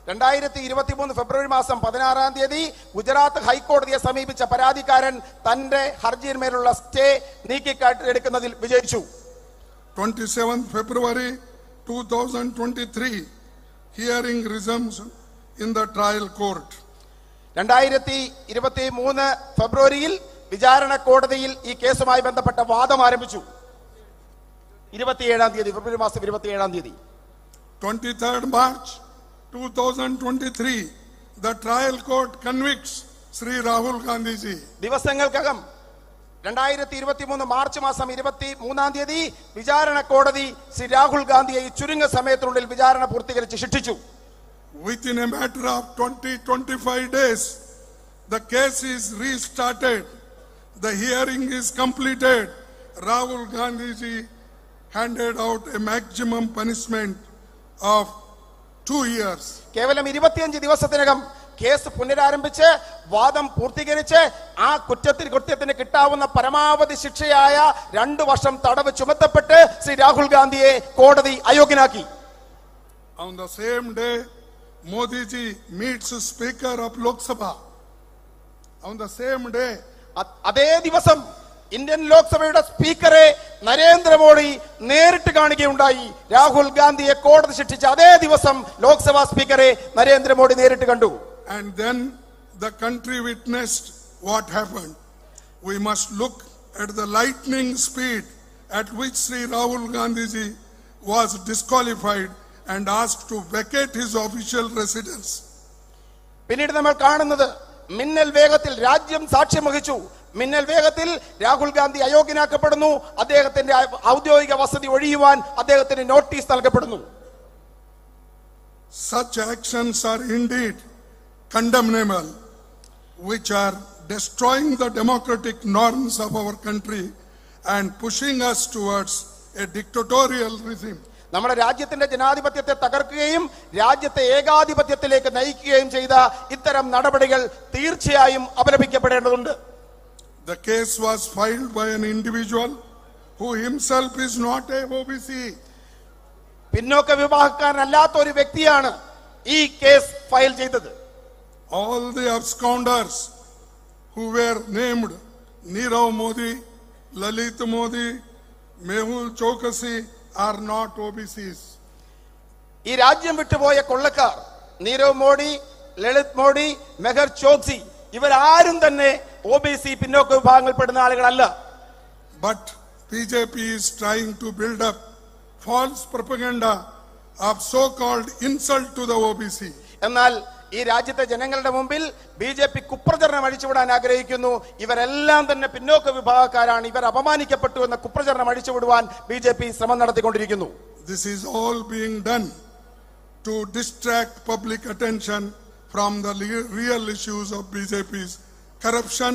Speaker 2: 2023 ഫെബ്രുവരി മാസം 16-ാം തീയതി ഗുജറാത്ത് ഹൈക്കോടതിയെ സമീപിച്ച പരാതിക്കാരൻ തന്റെ ഹർജിയിന്മേലുള്ള സ്റ്റേ നീക്കിയെടുക്കുന്നതിൽ വിജയിച്ചു.
Speaker 1: 27th February 2023, hearing resumes in the trial court.
Speaker 2: 2023 ഫെബ്രുവരിയിൽ വിചാരണ കോടതിയിൽ ഈ കേസുമായി ബന്ധപ്പെട്ട വാദം ആരംഭിച്ചു. 27-ാം തീയതി ഫെബ്രുവരി മാസം 27-ാം തീയതി.
Speaker 1: 23rd March 2023, the trial court convicts Shri Rahul Gandhi ji.
Speaker 2: ദിവസങ്ങൾക്കകം 2023 March മാസം 23-ാം തീയതി വിചാരണ കോടതി ശ്രീ രാഹുൽ ഗാന്ധിയെ ചുരുങ്ങിയ സമയത്തിനുള്ളിൽ വിചാരണ പൂർത്തീകരിച്ച് ശിക്ഷിച്ചു.
Speaker 1: Within a matter of 20-25 days, the case is restarted. The hearing is completed. Rahul Gandhi ji handed out a maximum punishment of 2 years.
Speaker 2: കേവലം 25 ദിവസത്തിനകം കേസ് പുനരാരംഭിച്ച് വാദം പൂർത്തീകരിച്ച് ആ കുറ്റത്തിന് കിട്ടാവുന്ന പരമാവധി ശിക്ഷയായ 2 വർഷം തടവ് ചുമത്തപ്പെട്ട് ശ്രീ രാഹുൽ ഗാന്ധിയെ കോടതി അയോഗ്യനാക്കി.
Speaker 1: On the same day, Modi ji meets Speaker of Lok Sabha. On the same day,
Speaker 2: അതേ ദിവസം ഇന്ത്യൻ ലോക്സഭയുടെ സ്പീക്കറെ നരേന്ദ്രമോദി നേരിട്ട് കാണുകയുണ്ടായി. രാഹുൽ ഗാന്ധിയെ കോടതി ശിക്ഷിച്ച അതേ ദിവസം ലോക്സഭാ സ്പീക്കറെ നരേന്ദ്രമോദി നേരിട്ട് കണ്ടു.
Speaker 1: And then the country witnessed what happened. We must look at the lightning speed at which Shri Rahul Gandhi ji was disqualified and asked to vacate his official residence.
Speaker 2: പിന്നീട് നമ്മൾ കാണുന്നത് മിന്നൽ വേഗത്തിൽ രാജ്യം സാക്ഷ്യം വഹിച്ചു. മിന്നൽ വേഗത്തിൽ രാഹുൽ ഗാന്ധി അയോഗ്യനാക്കപ്പെടുന്നു. അദ്ദേഹത്തിന്റെ ഔദ്യോഗിക വസതി ഒഴിയുവാൻ അദ്ദേഹത്തിന് നോട്ടീസ് നൽകപ്പെടുന്നു.
Speaker 1: Such actions are indeed condemnable, which are destroying the democratic norms of our country and pushing us towards a dictatorial regime.
Speaker 2: നമ്മുടെ രാജ്യത്തിന്റെ ജനാധിപത്യത്തെ തകർക്കുകയും രാജ്യത്തെ ഏകാധിപത്യത്തിലേക്ക് നയിക്കുകയും ചെയ്ത ഇത്തരം നടപടികൾ തീർച്ചയായും അപലപിക്കപ്പെടേണ്ടതുണ്ട്.
Speaker 1: The case was filed by an individual who himself is not a OBC.
Speaker 2: പിന്നോക്ക വിഭാഗക്കാരനല്ലാത്ത ഒരു വ്യക്തിയാണ് ഈ കേസ് ഫയൽ ചെയ്തത്.
Speaker 1: All the absconders who were named Nirav Modi, Lalit Modi, Mehul Chokasi are not OBCs.
Speaker 2: ഈ രാജ്യം വിട്ടുപോയ കൊള്ളക്കാർ നീരവ് മോഡി, ലളിത് മോഡി, മെഹർ ചോക്സി ഇവരാരും തന്നെ OBC പിന്നോക്ക വിഭാഗങ്ങളിൽപ്പെടുന്ന ആളുകളല്ല.
Speaker 1: But BJP is trying to build up false propaganda of so-called insult to the OBC.
Speaker 2: എന്നാൽ ഈ രാജ്യത്തെ ജനങ്ങളുടെ മുമ്പിൽ BJP കുപ്രചരണം അഴിച്ചുവിടാൻ ആഗ്രഹിക്കുന്നു. ഇവരെല്ലാം തന്നെ പിന്നോക്ക വിഭാഗക്കാരാണ്, ഇവർ അപമാനിക്കപ്പെട്ടു എന്ന കുപ്രചരണം അഴിച്ചുവിടുവാൻ BJP ശ്രമം നടത്തിക്കൊണ്ടിരിക്കുന്നു.
Speaker 1: This is all being done to distract public attention from the real issues of BJP's corruption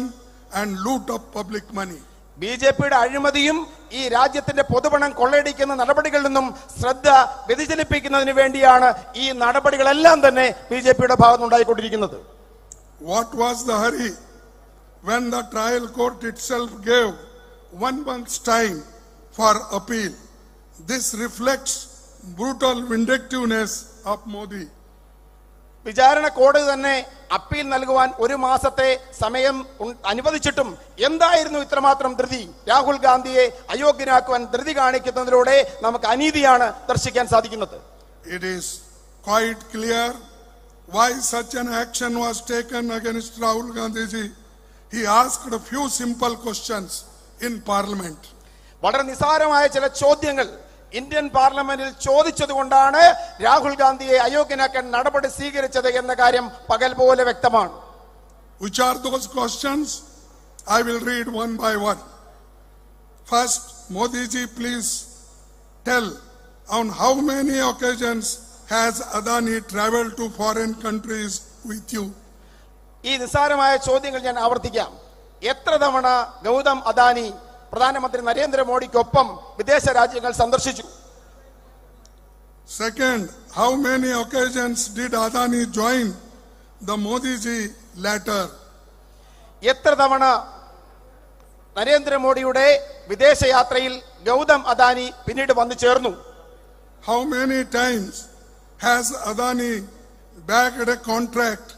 Speaker 1: and loot of public money.
Speaker 2: BJPയുടെ അഴിമതിയും ഈ രാജ്യത്തിന്റെ പൊതുപണം കൊള്ളയടിക്കുന്ന നടപടികളിൽ നിന്നും ശ്രദ്ധ വ്യതിചലിപ്പിക്കുന്നതിന് വേണ്ടിയാണ് ഈ നടപടികളെല്ലാം തന്നെ BJPയുടെ ഭാഗത്ത് ഉണ്ടായിക്കൊണ്ടിരിക്കുന്നത്.
Speaker 1: What was the hurry when the trial court itself gave 1 month's time for appeal? This reflects brutal vindictiveness of Modi. വിചാരണ കോടതി തന്നെ അപ്പീൽ നൽകുവാൻ 1 മാസത്തെ സമയം അനുവദിച്ചിട്ടും എന്തായിരുന്നു ഇത്രമാത്രം ധൃതി? രാഹുൽ ഗാന്ധിയെ അയോഗ്യനാക്കുവാൻ ധൃതി കാണിക്കുന്നതിലൂടെ നമുക്ക് അനീതിയാണ് ദർശിക്കാൻ സാധിക്കുന്നത്. It is quite clear why such an action was taken against Rahul Gandhi ji. He asked a few simple questions in parliament. വളരെ നിസ്സാരമായ ചില ചോദ്യങ്ങൾ ഇന്ത്യൻ പാർലമെന്റിൽ ചോദിച്ചതുകൊണ്ടാണ് രാഹുൽ ഗാന്ധിയെ അയോഗ്യനാക്കാൻ നടപടി സ്വീകരിച്ചത് എന്ന കാര്യം പകൽ പോലെ വ്യക്തമാണ്. Which are those questions? I will read one by one. First, Modi ji, please tell on how many occasions has Adani traveled to foreign countries with you? ഈ നിസ്സാരമായ ചോദ്യങ്ങൾ ഞാൻ ആവർത്തിക്കാം.
Speaker 2: എത്ര തവണ ഗൗതം അദാനി പ്രധാനമന്ത്രി നരേന്ദ്രമോദിക്കൊപ്പം വിദേശ രാജ്യങ്ങൾ സന്ദർശിച്ചു?
Speaker 1: Second, how many occasions did Adani join the Modi ji latter?
Speaker 2: എത്ര തവണ നരേന്ദ്രമോദിയുടെ വിദേശയാത്രയിൽ ഗൗതം അദാനി പിന്നീട് വന്നു ചേർന്നു?
Speaker 1: How many times has Adani bagged a contract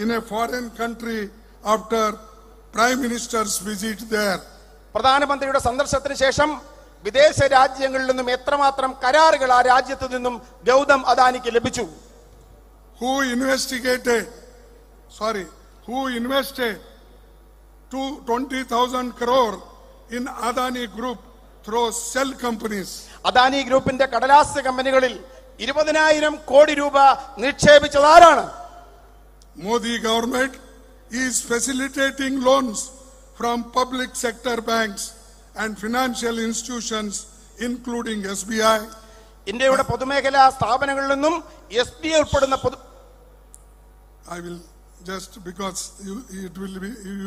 Speaker 1: in a foreign country after Prime Minister's visit there?
Speaker 2: പ്രധാനമന്ത്രിയുടെ സന്ദർശനത്തിന് ശേഷം വിദേശ രാജ്യങ്ങളിൽ നിന്നും എത്രമാത്രം കരാറുകൾ ആ രാജ്യത്തു നിന്നും ഗൗതം അദാനിക്ക് ലഭിച്ചു?
Speaker 1: Who invested 20,000 crore in Adani Group through shell companies?
Speaker 2: Adani ഗ്രൂപ്പിന്റെ കടലാസ് കമ്പനികളിൽ 20,000 കോടി രൂപ നിക്ഷേപിച്ചതാരാണ്?
Speaker 1: Modi government is facilitating loans from public sector banks and financial institutions including SBI.
Speaker 2: ഇന്ത്യയുടെ പൊതുമേഖലാ സ്ഥാപനങ്ങളിൽ നിന്നും SBI ഉൾപ്പെടുന്ന
Speaker 1: I will just because you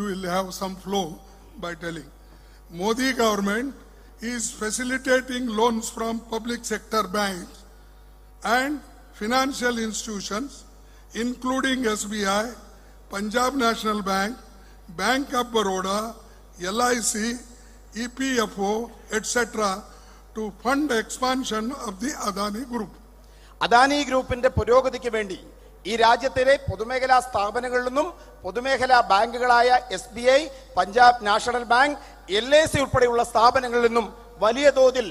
Speaker 1: will have some flow by telling. Modi government is facilitating loans from public sector banks and financial institutions including SBI, Punjab National Bank, Bank of Baroda, LIC, EPFO, etc. to fund the expansion of the Adani Group.
Speaker 2: Adani ഗ്രൂപ്പിന്റെ പുരോഗതിക്ക് വേണ്ടി ഈ രാജ്യത്തിലെ പൊതുമേഖലാ സ്ഥാപനങ്ങളിൽ നിന്നും പൊതുമേഖലാ ബാങ്കുകളായ SBI, Punjab national bank, LIC ഉൾപ്പെടെയുള്ള സ്ഥാപനങ്ങളിൽ നിന്നും വലിയ തോതിൽ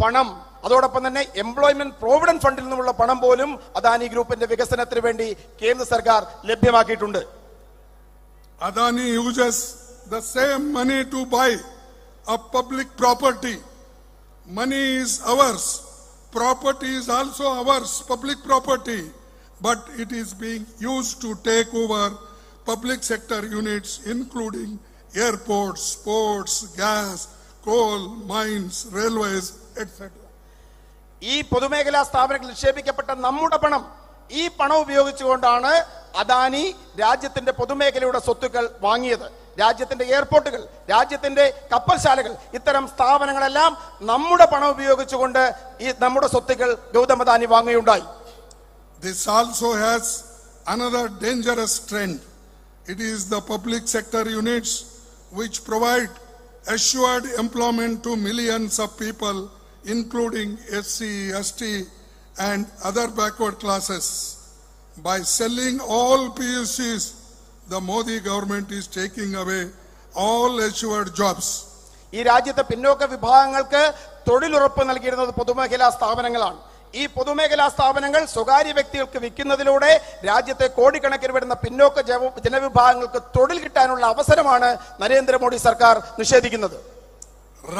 Speaker 2: പണം, അതോടൊപ്പം തന്നെ എംപ്ലോയ്മെന്റ് പ്രോവിഡന്റ് ഫണ്ടിൽ നിന്നുമുള്ള പണം പോലും അദാനി ഗ്രൂപ്പിന്റെ വികസനത്തിന് വേണ്ടി കേന്ദ്ര സർക്കാർ ലഭ്യമാക്കിയിട്ടുണ്ട്.
Speaker 1: Adani uses the same money to buy a public property. Money is ours. Property is also ours, public property. But it is being used to take over public sector units including airports, ports, gas, coal, mines, railways, etc.
Speaker 2: ഈ പൊതുമേഖലാ സ്ഥാപനങ്ങളിൽ നിക്ഷേപിക്കപ്പെട്ട നമ്മുടെ പണം, ഈ പണം ഉപയോഗിച്ചുകൊണ്ടാണ് അദാനി രാജ്യത്തിന്റെ പൊതുമേഖലയുടെ സ്വത്തുക്കൾ വാങ്ങിയത്. രാജ്യത്തിന്റെ എയർപോർട്ടുകൾ, രാജ്യത്തിന്റെ കപ്പൽശാലകൾ, ഇത്തരം സ്ഥാപനങ്ങളെല്ലാം നമ്മുടെ പണം ഉപയോഗിച്ചുകൊണ്ട് ഈ നമ്മുടെ സ്വത്തുക്കൾ Gautam Adani വാങ്ങുകയുണ്ടായി.
Speaker 1: This also has another dangerous trend. It is the public sector units which provide assured employment to millions of people, including SC, ST and other backward classes. By selling all PUCs, the Modi government is taking away all assured jobs.
Speaker 2: ഈ രാജ്യത്തെ പിന്നോക്ക വിഭാഗങ്ങൾക്ക് തൊഴിലുറപ്പ് നൽകിയിരുന്നത് പൊതുമേഖലാ സ്ഥാപനങ്ങളാണ്. ഈ പൊതുമേഖലാ സ്ഥാപനങ്ങൾ സ്വകാര്യ വ്യക്തികൾക്ക് വിൽക്കുന്നതിലൂടെ രാജ്യത്തെ കോടിക്കണക്കിന് വരുന്ന പിന്നോക്ക ജനവിഭാഗങ്ങൾക്ക് തൊഴിൽ കിട്ടാനുള്ള അവസരമാണ് നരേന്ദ്രമോദി സർക്കാർ നിഷേധിക്കുന്നത്.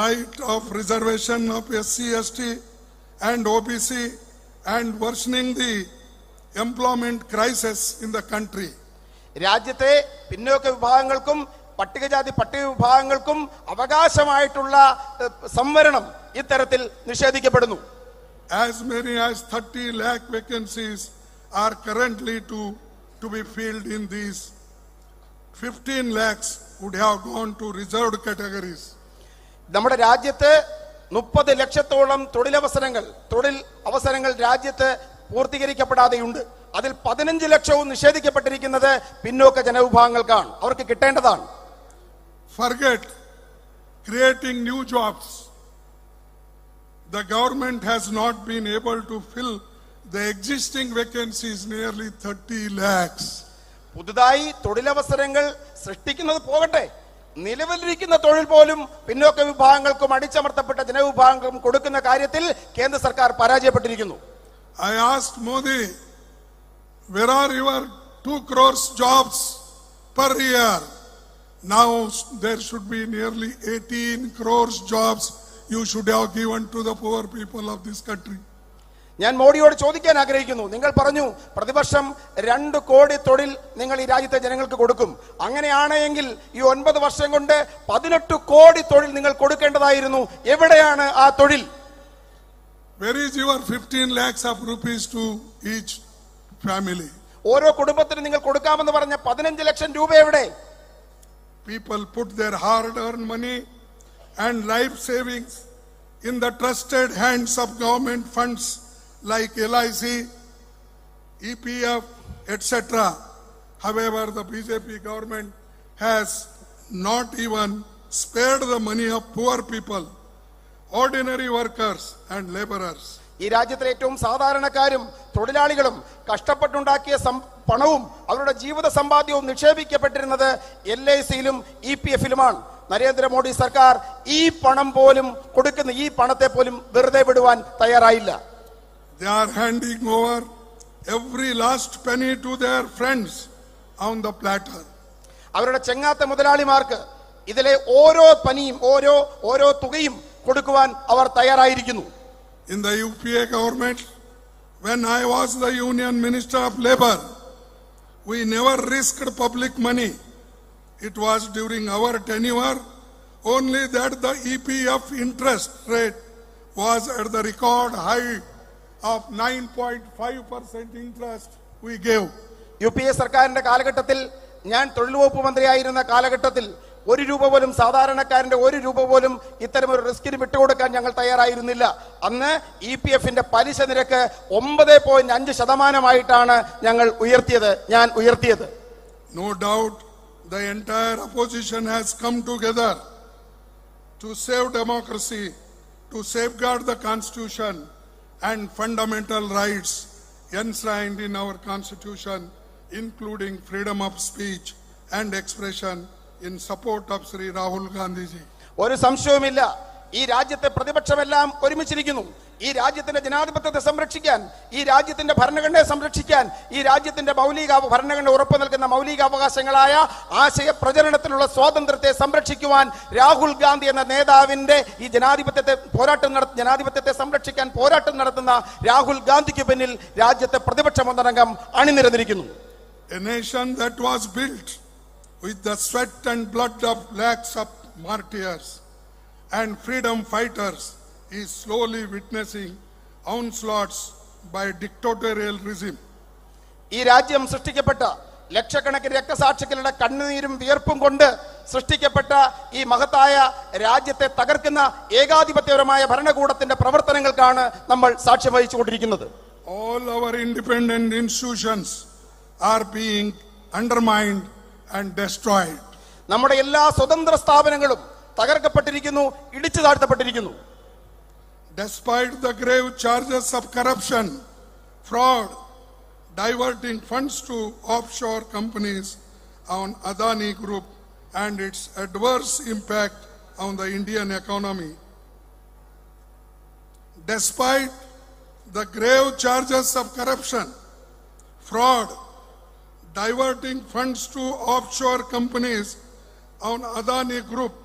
Speaker 1: Right of reservation of SC, ST and OBC and worsening the employment crisis in the country.
Speaker 2: രാജ്യത്തെ പിന്നോക്ക വിഭാഗങ്ങൾക്കും പട്ടികജാതി പട്ടിക വിഭാഗങ്ങൾക്കും അവകാശമായിട്ടുള്ള സംവരണം ഇത്തരത്തിൽ നിഷേധിക്കപ്പെടുന്നു.
Speaker 1: As many as 30 lakh vacancies are currently to be filled in these. 15 lakhs would have gone to reserved categories.
Speaker 2: നമ്മുടെ രാജ്യത്ത് 30 ലക്ഷത്തോളം തൊഴിൽ അവസരങ്ങൾ രാജ്യത്ത് പൂർത്തീകരിക്കപ്പെടാതെയുണ്ട്. അതിൽ 15 ലക്ഷവും നിഷേധിക്കപ്പെട്ടിരിക്കുന്നത് പിന്നോക്ക ജനവിഭാഗങ്ങൾക്കാണ്, അവർക്ക് കിട്ടേണ്ടതാണ്.
Speaker 1: Forget creating new jobs. The government has not been able to fill the existing vacancies, nearly 30 lakhs.
Speaker 2: പുതുതായി തൊഴിലവസരങ്ങൾ സൃഷ്ടിക്കുന്നത് പോകട്ടെ, നിലവിലിരിക്കുന്ന തൊഴിൽ പോലും പിന്നോക്ക വിഭാഗങ്ങൾക്കും അടിച്ചമർത്തപ്പെട്ട ജനവിഭാഗങ്ങൾക്കും കൊടുക്കുന്ന കാര്യത്തിൽ കേന്ദ്ര സർക്കാർ പരാജയപ്പെട്ടിരിക്കുന്നു.
Speaker 1: I asked Modi, where are your 2 crores jobs per year? Now there should be nearly 18 crores jobs you should have given to the poor people of this country.
Speaker 2: ഞാൻ മോഡിയോട് ചോദിക്കാൻ ആഗ്രഹിക്കുന്നു, നിങ്ങൾ പറഞ്ഞു പ്രതിവർഷം 2 കോടി തൊഴിൽ നിങ്ങൾ ഈ രാജ്യത്തെ ജനങ്ങൾക്ക് കൊടുക്കും. അങ്ങനെയാണെങ്കിൽ ഈ 9 വർഷം കൊണ്ട് 18 കോടി തൊഴിൽ നിങ്ങൾ കൊടുക്കേണ്ടതായിരുന്നു. എവിടെയാണ് ആ തൊഴിൽ?
Speaker 1: Where is your 15 lakhs of rupees to each family?
Speaker 2: ഓരോ കുടുംബത്തിനും നിങ്ങൾ കൊടുക്കാമെന്ന് പറഞ്ഞ 15 ലക്ഷം രൂപ എവിടെ?
Speaker 1: People put their hard-earned money and life savings in the trusted hands of government funds like LIC, EPF, etc. However, the BJP government has not even spared the money of poor people, ordinary workers and laborers.
Speaker 2: ഈ രാജ്യത്തിലെ ഏറ്റവും സാധാരണക്കാരും തൊഴിലാളികളും കഷ്ടപ്പെട്ടുണ്ടാക്കിയ പണവും അവരുടെ ജീവിത സമ്പാദ്യവും നിക്ഷേപിക്കപ്പെട്ടിരുന്നത് LICയിലും EPFയിലുമാണ്. നരേന്ദ്രമോദി സർക്കാർ ഈ പണം പോലും കൊടുക്കുന്ന ഈ പണത്തെ പോലും വെറുതെ വിടുവാൻ തയ്യാറായില്ല.
Speaker 1: They are handing over every last penny to their friends on the platter.
Speaker 2: അവരുടെ ചെങ്ങാത്ത മുതലാളിമാർക്ക് ഇതിലെ ഓരോ പനിയും ഓരോ തുകയും കൊടുക്കുവാൻ അവർ തയ്യാറായിരിക്കുന്നു.
Speaker 1: In the UPA government, when I was the Union Minister of Labour, we never risked public money. It was during our tenure only that the EPF interest rate was at the record high of 9.5% interest we gave.
Speaker 2: UPA സർക്കാരിന്റെ കാലഘട്ടത്തിൽ ഞാൻ തൊഴിൽ വകുപ്പ് മന്ത്രിയായിരുന്ന കാലഘട്ടത്തിൽ ഒരു രൂപ പോലും സാധാരണക്കാരന്റെ ഒരു രൂപ പോലും ഇത്തരമൊരു റിസ്കിന് വിട്ടുകൊടുക്കാൻ ഞങ്ങൾ തയ്യാറായിരുന്നില്ല. അന്ന് EPFന്റെ പലിശ നിരക്ക് 9.5% ഞാൻ ഉയർത്തിയത്.
Speaker 1: No doubt the entire opposition has come together to save democracy, to safeguard the constitution and fundamental rights enshrined in our constitution, including freedom of speech and expression, in support of Shri Rahul Gandhi ji.
Speaker 2: ഒരു സംശയവുമില്ല, ഈ രാജ്യത്തെ പ്രതിപക്ഷമെല്ലാം ഒരുമിച്ചിരിക്കുന്നു. ഈ രാജ്യത്തിന്റെ ജനാധിപത്യത്തെ സംരക്ഷിക്കാൻ, ഈ രാജ്യത്തിന്റെ ഭരണഘടനയെ സംരക്ഷിക്കാൻ, ഈ രാജ്യത്തിന്റെ ഭരണഘടന ഉറപ്പു നൽകുന്ന മൗലികാവകാശങ്ങളായ ആശയ പ്രചരണത്തിലുള്ള സ്വാതന്ത്ര്യത്തെ സംരക്ഷിക്കുവാൻ രാഹുൽ ഗാന്ധി എന്ന നേതാവിന്റെ ഈ ജനാധിപത്യത്തെ സംരക്ഷിക്കാൻ പോരാട്ടം നടത്തുന്ന രാഹുൽ ഗാന്ധിക്ക് പിന്നിൽ രാജ്യത്തെ പ്രതിപക്ഷ ഒന്നടങ്കം അണിനിരന്നിരിക്കുന്നു.
Speaker 1: A nation that was built with the sweat and blood of lakhs of martyrs and freedom fighters is slowly witnessing onslaughts by dictatorial regime.
Speaker 2: ഈ രാജ്യം സൃഷ്ടിക്കപ്പെട്ട ലക്ഷക്കണക്കിന് രക്തസാക്ഷികളുടെ കണ്ണുനീരും വിയർപ്പും കൊണ്ട് സൃഷ്ടിക്കപ്പെട്ട ഈ മഹത്തായ രാജ്യത്തെ തകർക്കുന്ന ഏകാധിപത്യപരമായ ഭരണകൂടത്തിന്റെ പ്രവർത്തനങ്ങൾക്കാണ് നമ്മൾ സാക്ഷ്യം വഹിച്ചുകൊണ്ടിരിക്കുന്നത്.
Speaker 1: All our independent institutions are being undermined and destroyed.
Speaker 2: നമ്മുടെ എല്ലാ സ്വതന്ത്ര സ്ഥാപനങ്ങളും തകർക്കപ്പെട്ടിരിക്കുന്നു, ഇടിച്ചു താഴ്ത്തപ്പെട്ടിരിക്കുന്നു.
Speaker 1: Despite the grave charges of corruption, fraud, diverting funds to offshore companies on Adani Group and its adverse impact on the Indian economy. Despite the grave charges of corruption, fraud, diverting funds to offshore companies on Adani Group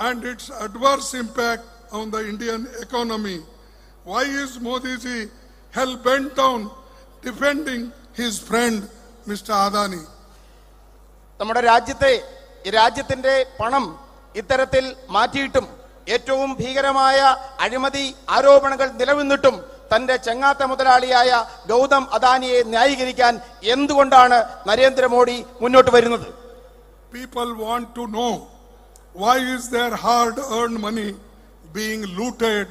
Speaker 1: and its adverse impact on the Indian economy, why is Modi ji hell-bent on defending his friend Mr. Adani?
Speaker 2: നമ്മുടെ രാജ്യത്തിന്റെ പണം ഇത്തരത്തിൽ മാറ്റിയിട്ടും ഏറ്റവും ഭീകരമായ അഴിമതി ആരോപണങ്ങൾ നിലനിന്നിട്ടും തന്റെ ചെങ്ങാത്ത മുതലാളിയായ ഗൗതം അദാനിയെ ന്യായീകരിക്കാൻ എന്തുകൊണ്ടാണ് നരേന്ദ്രമോദി മുന്നോട്ട് വരുന്നത്?
Speaker 1: People want to know why is their hard-earned money being looted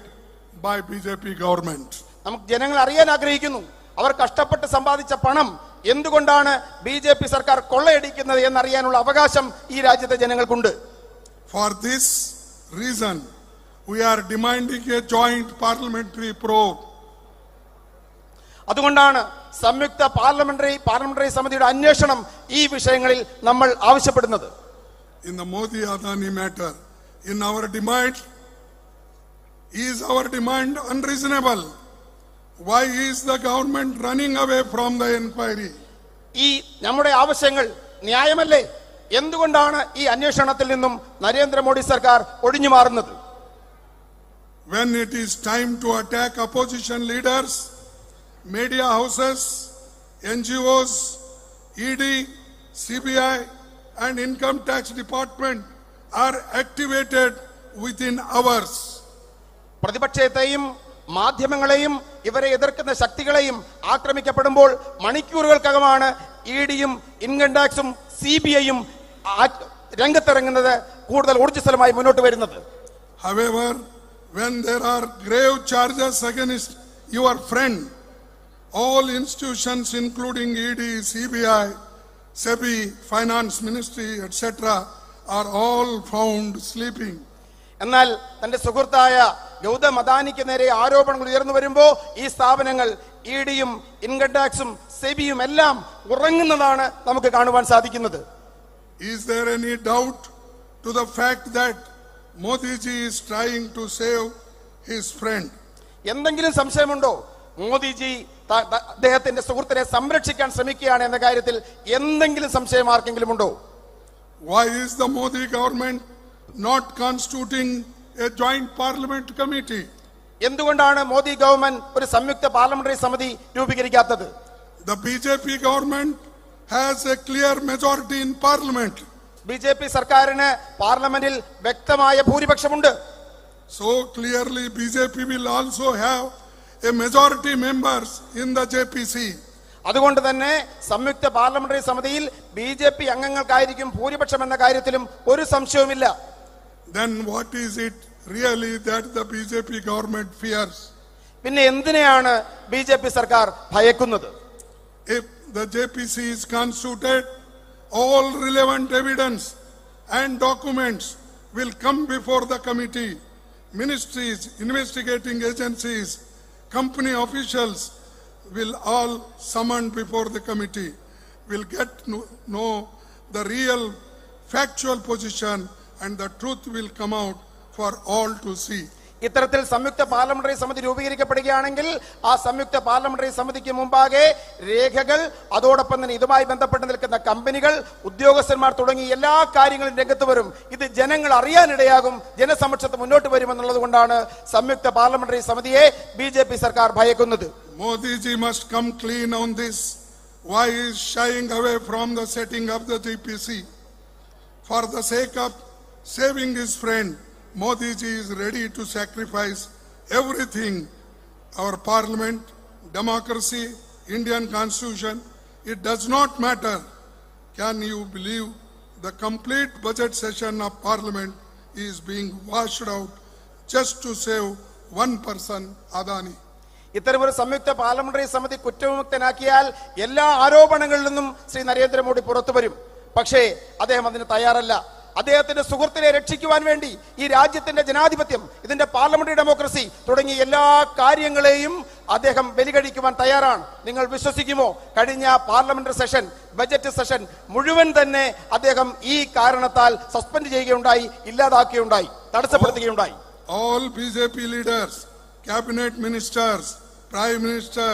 Speaker 1: by BJP government.
Speaker 2: നമുക്ക് ജനങ്ങൾ അറിയാൻ ആഗ്രഹിക്കുന്നു, അവർ കഷ്ടപ്പെട്ട് സമ്പാദിച്ച പണം എന്തുകൊണ്ടാണ് BJP സർക്കാർ കൊള്ളയടിക്കുന്നത് എന്നറിയാനുള്ള അവകാശം ഈ രാജ്യത്തെ ജനങ്ങൾക്കുണ്ട്.
Speaker 1: For this reason, we are demanding a joint parliamentary probe.
Speaker 2: അതുകൊണ്ടാണ് സംയുക്ത പാർലമെന്ററി സമിതിയുടെ അന്വേഷണം ഈ വിഷയങ്ങളിൽ നമ്മൾ ആവശ്യപ്പെടുന്നത്.
Speaker 1: In the Modi Adani matter, in our demand, is our demand unreasonable? Why is the government running away from the inquiry?
Speaker 2: ഈ നമ്മുടെ ആവശ്യങ്ങൾ ന്യായമല്ലേ? എന്തുകൊണ്ടാണ് ഈ അന്വേഷണത്തിൽ നിന്നും നരേന്ദ്രമോദി സർക്കാർ ഒഴിഞ്ഞു മാറുന്നത്?
Speaker 1: When it is time to attack opposition leaders, media houses, NGOs, ED, CBI and income tax department are activated within hours.
Speaker 2: പ്രതിപക്ഷത്തെയും മാധ്യമങ്ങളെയും ഇവരെ എതിർക്കുന്ന ശക്തികളെയും ആക്രമിക്കപ്പെടുമ്പോൾ മണിക്കൂറുകൾക്കകമാണ് EDയും ഇൻകം ടാക്സും CBIയും രംഗത്തിറങ്ങുന്നത് കൂടുതൽ ഊർജ്ജസ്വലമായി മുന്നോട്ട് വരുന്നത്.
Speaker 1: However, when there are grave charges against your friend, all institutions including ED, CBI, SEBI, Finance Ministry, etc. are all found sleeping.
Speaker 2: എന്നാൽ തന്റെ സുഹൃത്തായ ഗൗതം അദാനിക്ക് നേരെ ആരോപണങ്ങൾ ഉയർന്നു വരുമ്പോൾ ഈ സ്ഥാപനങ്ങൾ ഇഡിയും ഇൻകം ടാക്സും സെബിയും എല്ലാം ഉറങ്ങുന്നതാണ് നമുക്ക് കാണുവാൻ സാധിക്കുന്നത്.
Speaker 1: Is there any doubt to the fact that Modi ji is trying to save his friend?
Speaker 2: എന്തെങ്കിലും സംശയമുണ്ടോ? മോദിജി അദ്ദേഹത്തിന്റെ സുഹൃത്തിനെ സംരക്ഷിക്കാൻ ശ്രമിക്കുകയാണ് എന്ന കാര്യത്തിൽ എന്തെങ്കിലും സംശയം ആർക്കെങ്കിലും ഉണ്ടോ?
Speaker 1: Why is the Modi government not constituting a joint parliament committee?
Speaker 2: എന്തുകൊണ്ടാണ് മോദി ഗവൺമെന്റ് ഒരു സംയുക്ത പാർലമെന്ററി സമിതി രൂപീകരിക്കാത്തത്?
Speaker 1: The BJP government has a clear majority in parliament.
Speaker 2: BJP സർക്കാരിന് പാർലമെന്റിൽ വ്യക്തമായ ഭൂരിപക്ഷമുണ്ട്.
Speaker 1: So clearly BJP will also have a majority members in the JPC.
Speaker 2: അതുകൊണ്ട് തന്നെ സംയുക്ത പാർലമെന്ററി സമിതിയിൽ ബിജെപി അംഗങ്ങൾക്കായിരിക്കും ഭൂരിപക്ഷം എന്ന കാര്യത്തിലും ഒരു സംശയവുമില്ല.
Speaker 1: Then what is it really that the BJP government fears?
Speaker 2: പിന്നെ എന്തിനെയാണ് ബിജെപി സർക്കാർ ഭയക്കുന്നത്?
Speaker 1: If the JPC is constituted, all relevant evidence and documents will come before the committee. Ministries, investigating agencies, company officials will all summoned before the committee, will get to know the real factual position, and the truth will come out for all to see.
Speaker 2: ഇത്തരത്തിൽ സംയുക്ത parliamentary സമിതി രൂപീകരിക്കപ്പെടുകയാണെങ്കിൽ ആ സംയുക്ത parliamentary സമിതിക്ക് മുമ്പാകെ രേഖകൾ, അതോടൊപ്പം തന്നെ ഇതുമായി ബന്ധപ്പെട്ട് നിൽക്കുന്ന കമ്പനികൾ, ഉദ്യോഗസ്ഥന്മാർ തുടങ്ങി എല്ലാ കാര്യങ്ങളും രംഗത്ത് വരും. ഇത് ജനങ്ങൾ അറിയാനിടയാകും, ജനസമക്ഷത്ത് മുന്നോട്ട് വരുമെന്നുള്ളത് കൊണ്ടാണ് സംയുക്ത പാർലമെന്ററി സമിതിയെ ബിജെപി സർക്കാർ ഭയക്കുന്നത്.
Speaker 1: Modi ji must come clean on this. Why he is shying away from the setting of the JPC? For the sake of saving his friend, Modi ji is ready to sacrifice everything. Our parliament, democracy, Indian constitution, it does not matter. Can you believe the complete budget session of parliament is being washed out just to save one person, Adani?
Speaker 2: ഇത്തരമൊരു സംയുക്ത parliamentary സമിതി കുറ്റവിമുക്തനാക്കിയാൽ എല്ലാ ആരോപണങ്ങളിൽ നിന്നും ശ്രീ നരേന്ദ്രമോദി പുറത്തു വരും. പക്ഷേ അദ്ദേഹം അതിന് തയ്യാറല്ല. അദ്ദേഹത്തിന്റെ സുഹൃത്തിനെ രക്ഷിക്കുവാൻ വേണ്ടി ഈ രാജ്യത്തിന്റെ ജനാധിപത്യം, ഇതിന്റെ പാർലമെന്ററി ഡെമോക്രസി തുടങ്ങിയ എല്ലാ കാര്യങ്ങളെയും അദ്ദേഹം ബലികഴിക്കുവാൻ തയ്യാറാണ്. നിങ്ങൾ വിശ്വസിക്കുമോ? കഴിഞ്ഞ പാർലമെന്ററി സെഷൻ, ബജറ്റ് സെഷൻ മുഴുവൻ തന്നെ അദ്ദേഹം ഈ കാരണത്താൽ സസ്പെൻഡ് ചെയ്യുകയുണ്ടായി, ഇല്ലാതാക്കുകയുണ്ടായി, തടസ്സപ്പെടുത്തുകയുണ്ടായി.
Speaker 1: All BJP leaders, cabinet ministers, prime minister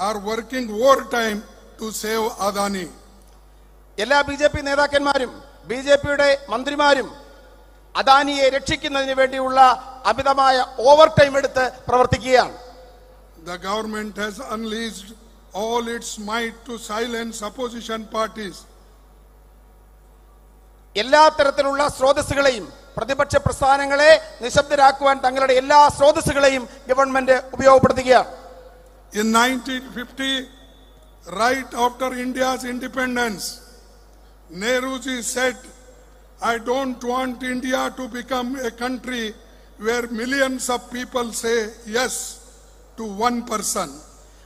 Speaker 1: are working overtime to save Adani.
Speaker 2: എല്ലാ ബിജെപി നേതാക്കന്മാരും ബിജെപിയുടെ മന്ത്രിമാരും അദാനിയെ രക്ഷിക്കുന്നതിന് വേണ്ടിയുള്ള അമിതമായ ഓവർ ടൈം എടുത്ത് പ്രവർത്തിക്കുകയാണ്.
Speaker 1: The government has unleashed all its might to silence opposition parties.
Speaker 2: എല്ലാ തരത്തിലുള്ള സ്രോതസ്സുകളെയും, പ്രതിപക്ഷ പ്രസ്ഥാനങ്ങളെ നിശബ്ദരാക്കുവാൻ തങ്ങളുടെ എല്ലാ സ്രോതസ്സുകളെയും government ഉപയോഗപ്പെടുത്തുകയാണ്.
Speaker 1: In 1950, right after India's independence, Nehruji said, I don't want India to become a country where millions of people say yes to one person.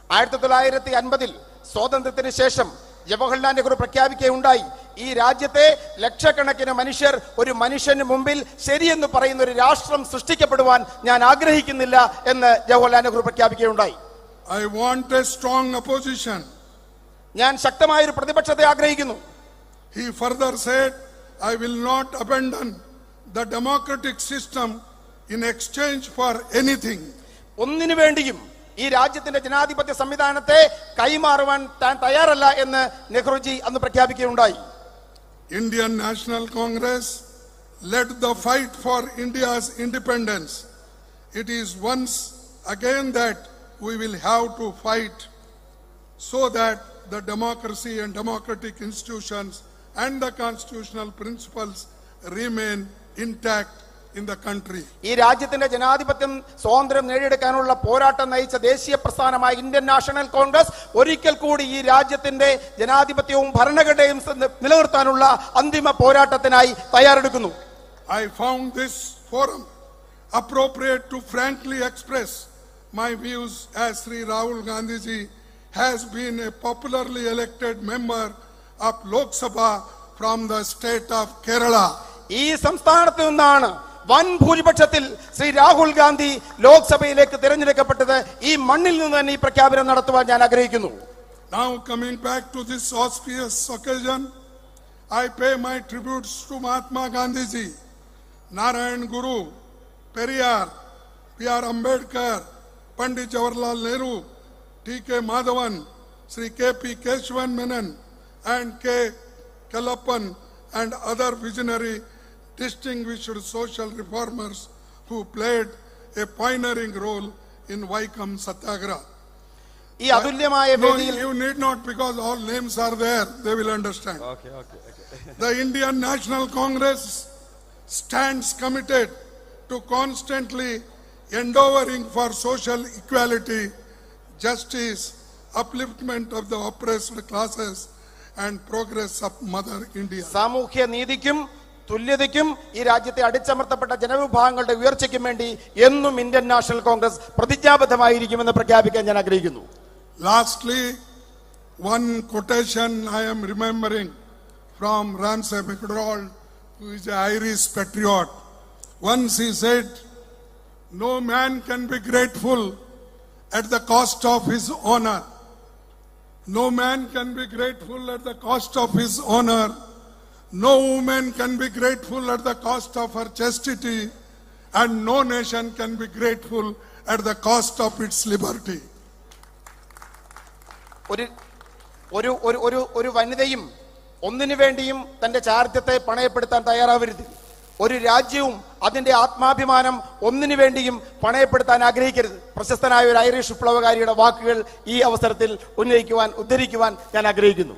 Speaker 2: 1950 സ്വാതന്ത്ര്യത്തിന് ശേഷം ജവഹർലാൽ നെഹ്റു പ്രഖ്യാപിക്കുകയുണ്ടായി, ഈ രാജ്യത്തെ ലക്ഷക്കണക്കിന് മനുഷ്യർ ഒരു മനുഷ്യന് മുമ്പിൽ ശരിയെന്ന് പറയുന്ന ഒരു രാഷ്ട്രം സൃഷ്ടിക്കപ്പെടുവാൻ ഞാൻ ആഗ്രഹിക്കുന്നില്ല എന്ന് Jawaharlal Nehru പ്രഖ്യാപിക്കുകയുണ്ടായി.
Speaker 1: I want a strong opposition.
Speaker 2: ഞാൻ ശക്തമായ ഒരു പ്രതിപക്ഷത്തെ ആഗ്രഹിക്കുന്നു.
Speaker 1: He further said, I will not abandon the democratic system in exchange for anything.
Speaker 2: ഒന്നിനു വേണ്ടിയും ഈ രാജ്യത്തിന്റെ ജനാധിപത്യ സംവിധാനത്തെ കൈമാറുവാൻ താൻ തയ്യാറല്ല എന്ന് നെഹ്റുജി അന്ന് പ്രഖ്യാപിക്കുകയുണ്ടായി.
Speaker 1: Indian National Congress led the fight for India's independence. It is once again that we will have to fight so that the democracy and democratic institutions and the constitutional principles remain intact in the country.
Speaker 2: ഈ രാജ്യത്തിന്റെ ജനാധിപത്യം സ്വാതന്ത്ര്യം നേടിയെടുക്കാനുള്ള പോരാട്ടം നയിച്ച ദേശീയ പ്രസ്ഥാനമായ Indian National Congress ഒരിക്കൽ കൂടി ഈ രാജ്യത്തിന്റെ ജനാധിപത്യവും ഭരണഘടനയും നിലനിർത്താനുള്ള അന്തിമ പോരാട്ടത്തിനായി തയ്യാറെടുക്കുന്നു.
Speaker 1: I found this forum appropriate to frankly express my views as Shri Rahul Gandhi ji has been a popularly elected member of Lok Sabha from the state of Kerala.
Speaker 2: ഈ സംസ്ഥാനത്ത് നിന്നാണ് വൻ ഭൂരിപക്ഷത്തിൽ ശ്രീ രാഹുൽ ഗാന്ധി ലോക്സഭയിലേക്ക് തിരഞ്ഞെടുക്കപ്പെട്ടത്. ഈ മണ്ണിൽ നിന്ന് തന്നെ ഈ പ്രഖ്യാപനം നടത്തുവാൻ ഞാൻ ആഗ്രഹിക്കുന്നു.
Speaker 1: Now coming back to this auspicious occasion, I pay my tributes to Mahatma Gandhi ji, Narayan Guru, Periyar, P.R. Ambedkar, Pandit Jawaharlal Nehru, T.K. Madhavan, Sri K.P. Keshavan Menon, and K. Kalappan, and other visionary distinguished social reformers who played a pioneering role in Vaikom Satyagraha. No, you need not, because all names are there, they will understand.
Speaker 2: Okay.
Speaker 1: The Indian National Congress stands committed to constantly endeavoring for social equality, justice, upliftment of the oppressed classes, and progress of Mother India.
Speaker 2: സാമൂഹ്യ നീതിക്കും തുല്യതയ്ക്കും ഈ രാജ്യത്തെ അടിച്ചമർത്തപ്പെട്ട ജനവിഭാഗങ്ങളുടെ ഉയർച്ചയ്ക്കും വേണ്ടി എന്നും Indian National Congress പ്രതിജ്ഞാബദ്ധമായിരിക്കുമെന്ന് പ്രഖ്യാപിക്കാൻ ഞാൻ ആഗ്രഹിക്കുന്നു.
Speaker 1: Lastly, one quotation I am remembering from Ramsay MacDonald, who is an Irish patriot. Once he said, "No man can be grateful at the cost of his honor. No man can be grateful at the cost of his honor. No woman can be grateful at the cost of her chastity. And no nation can be grateful at the cost of its liberty."
Speaker 2: ഒരു വനിതയും ഒന്നിനു വേണ്ടിയും തന്റെ ചാരിത്രത്തെ പണയപ്പെടുത്താൻ തയ്യാറാവരുത്. ഒരു രാജ്യവും അതിന്റെ ആത്മാഭിമാനം ഒന്നിനു വേണ്ടിയും പണയപ്പെടുത്താൻ ആഗ്രഹിക്കരുത്. പ്രശസ്തനായ ഒരു ഐറിഷ് വിപ്ലവകാരിയുടെ വാക്കുകൾ ഈ അവസരത്തിൽ ഉദ്ധരിക്കുവാൻ ഞാൻ ആഗ്രഹിക്കുന്നു.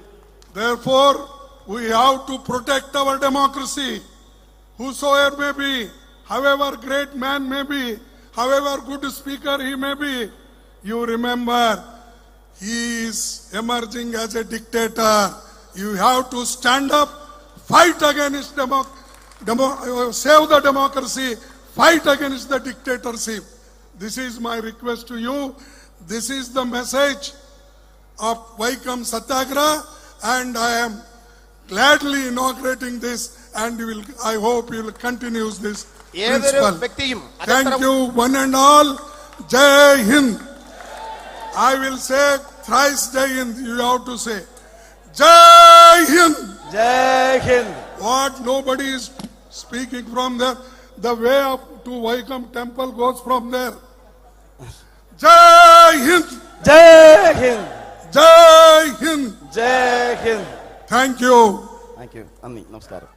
Speaker 1: Therefore, we have to protect our democracy. Whosoever may be, however great man may be, however good speaker he may be, you remember, he is emerging as a dictator. You have to stand up, fight against save the democracy, fight against the dictatorship. This is my request to you. This is the message of Vaikom Satyagraha, and I am gladly inaugurating this, and I hope you will continue this principle. Thank you, one and all. Jai Hind. I will say thrice Jai Hind. You have to say Jai Hind.
Speaker 2: Jai Hind.
Speaker 1: What nobody is speaking from there. The way up to Vaikom temple goes from there. Jai Hind.
Speaker 2: Jai Hind.
Speaker 1: Jai Hind.
Speaker 2: Jai Hind.
Speaker 1: Thank you.
Speaker 2: Thank you. Namaskaram.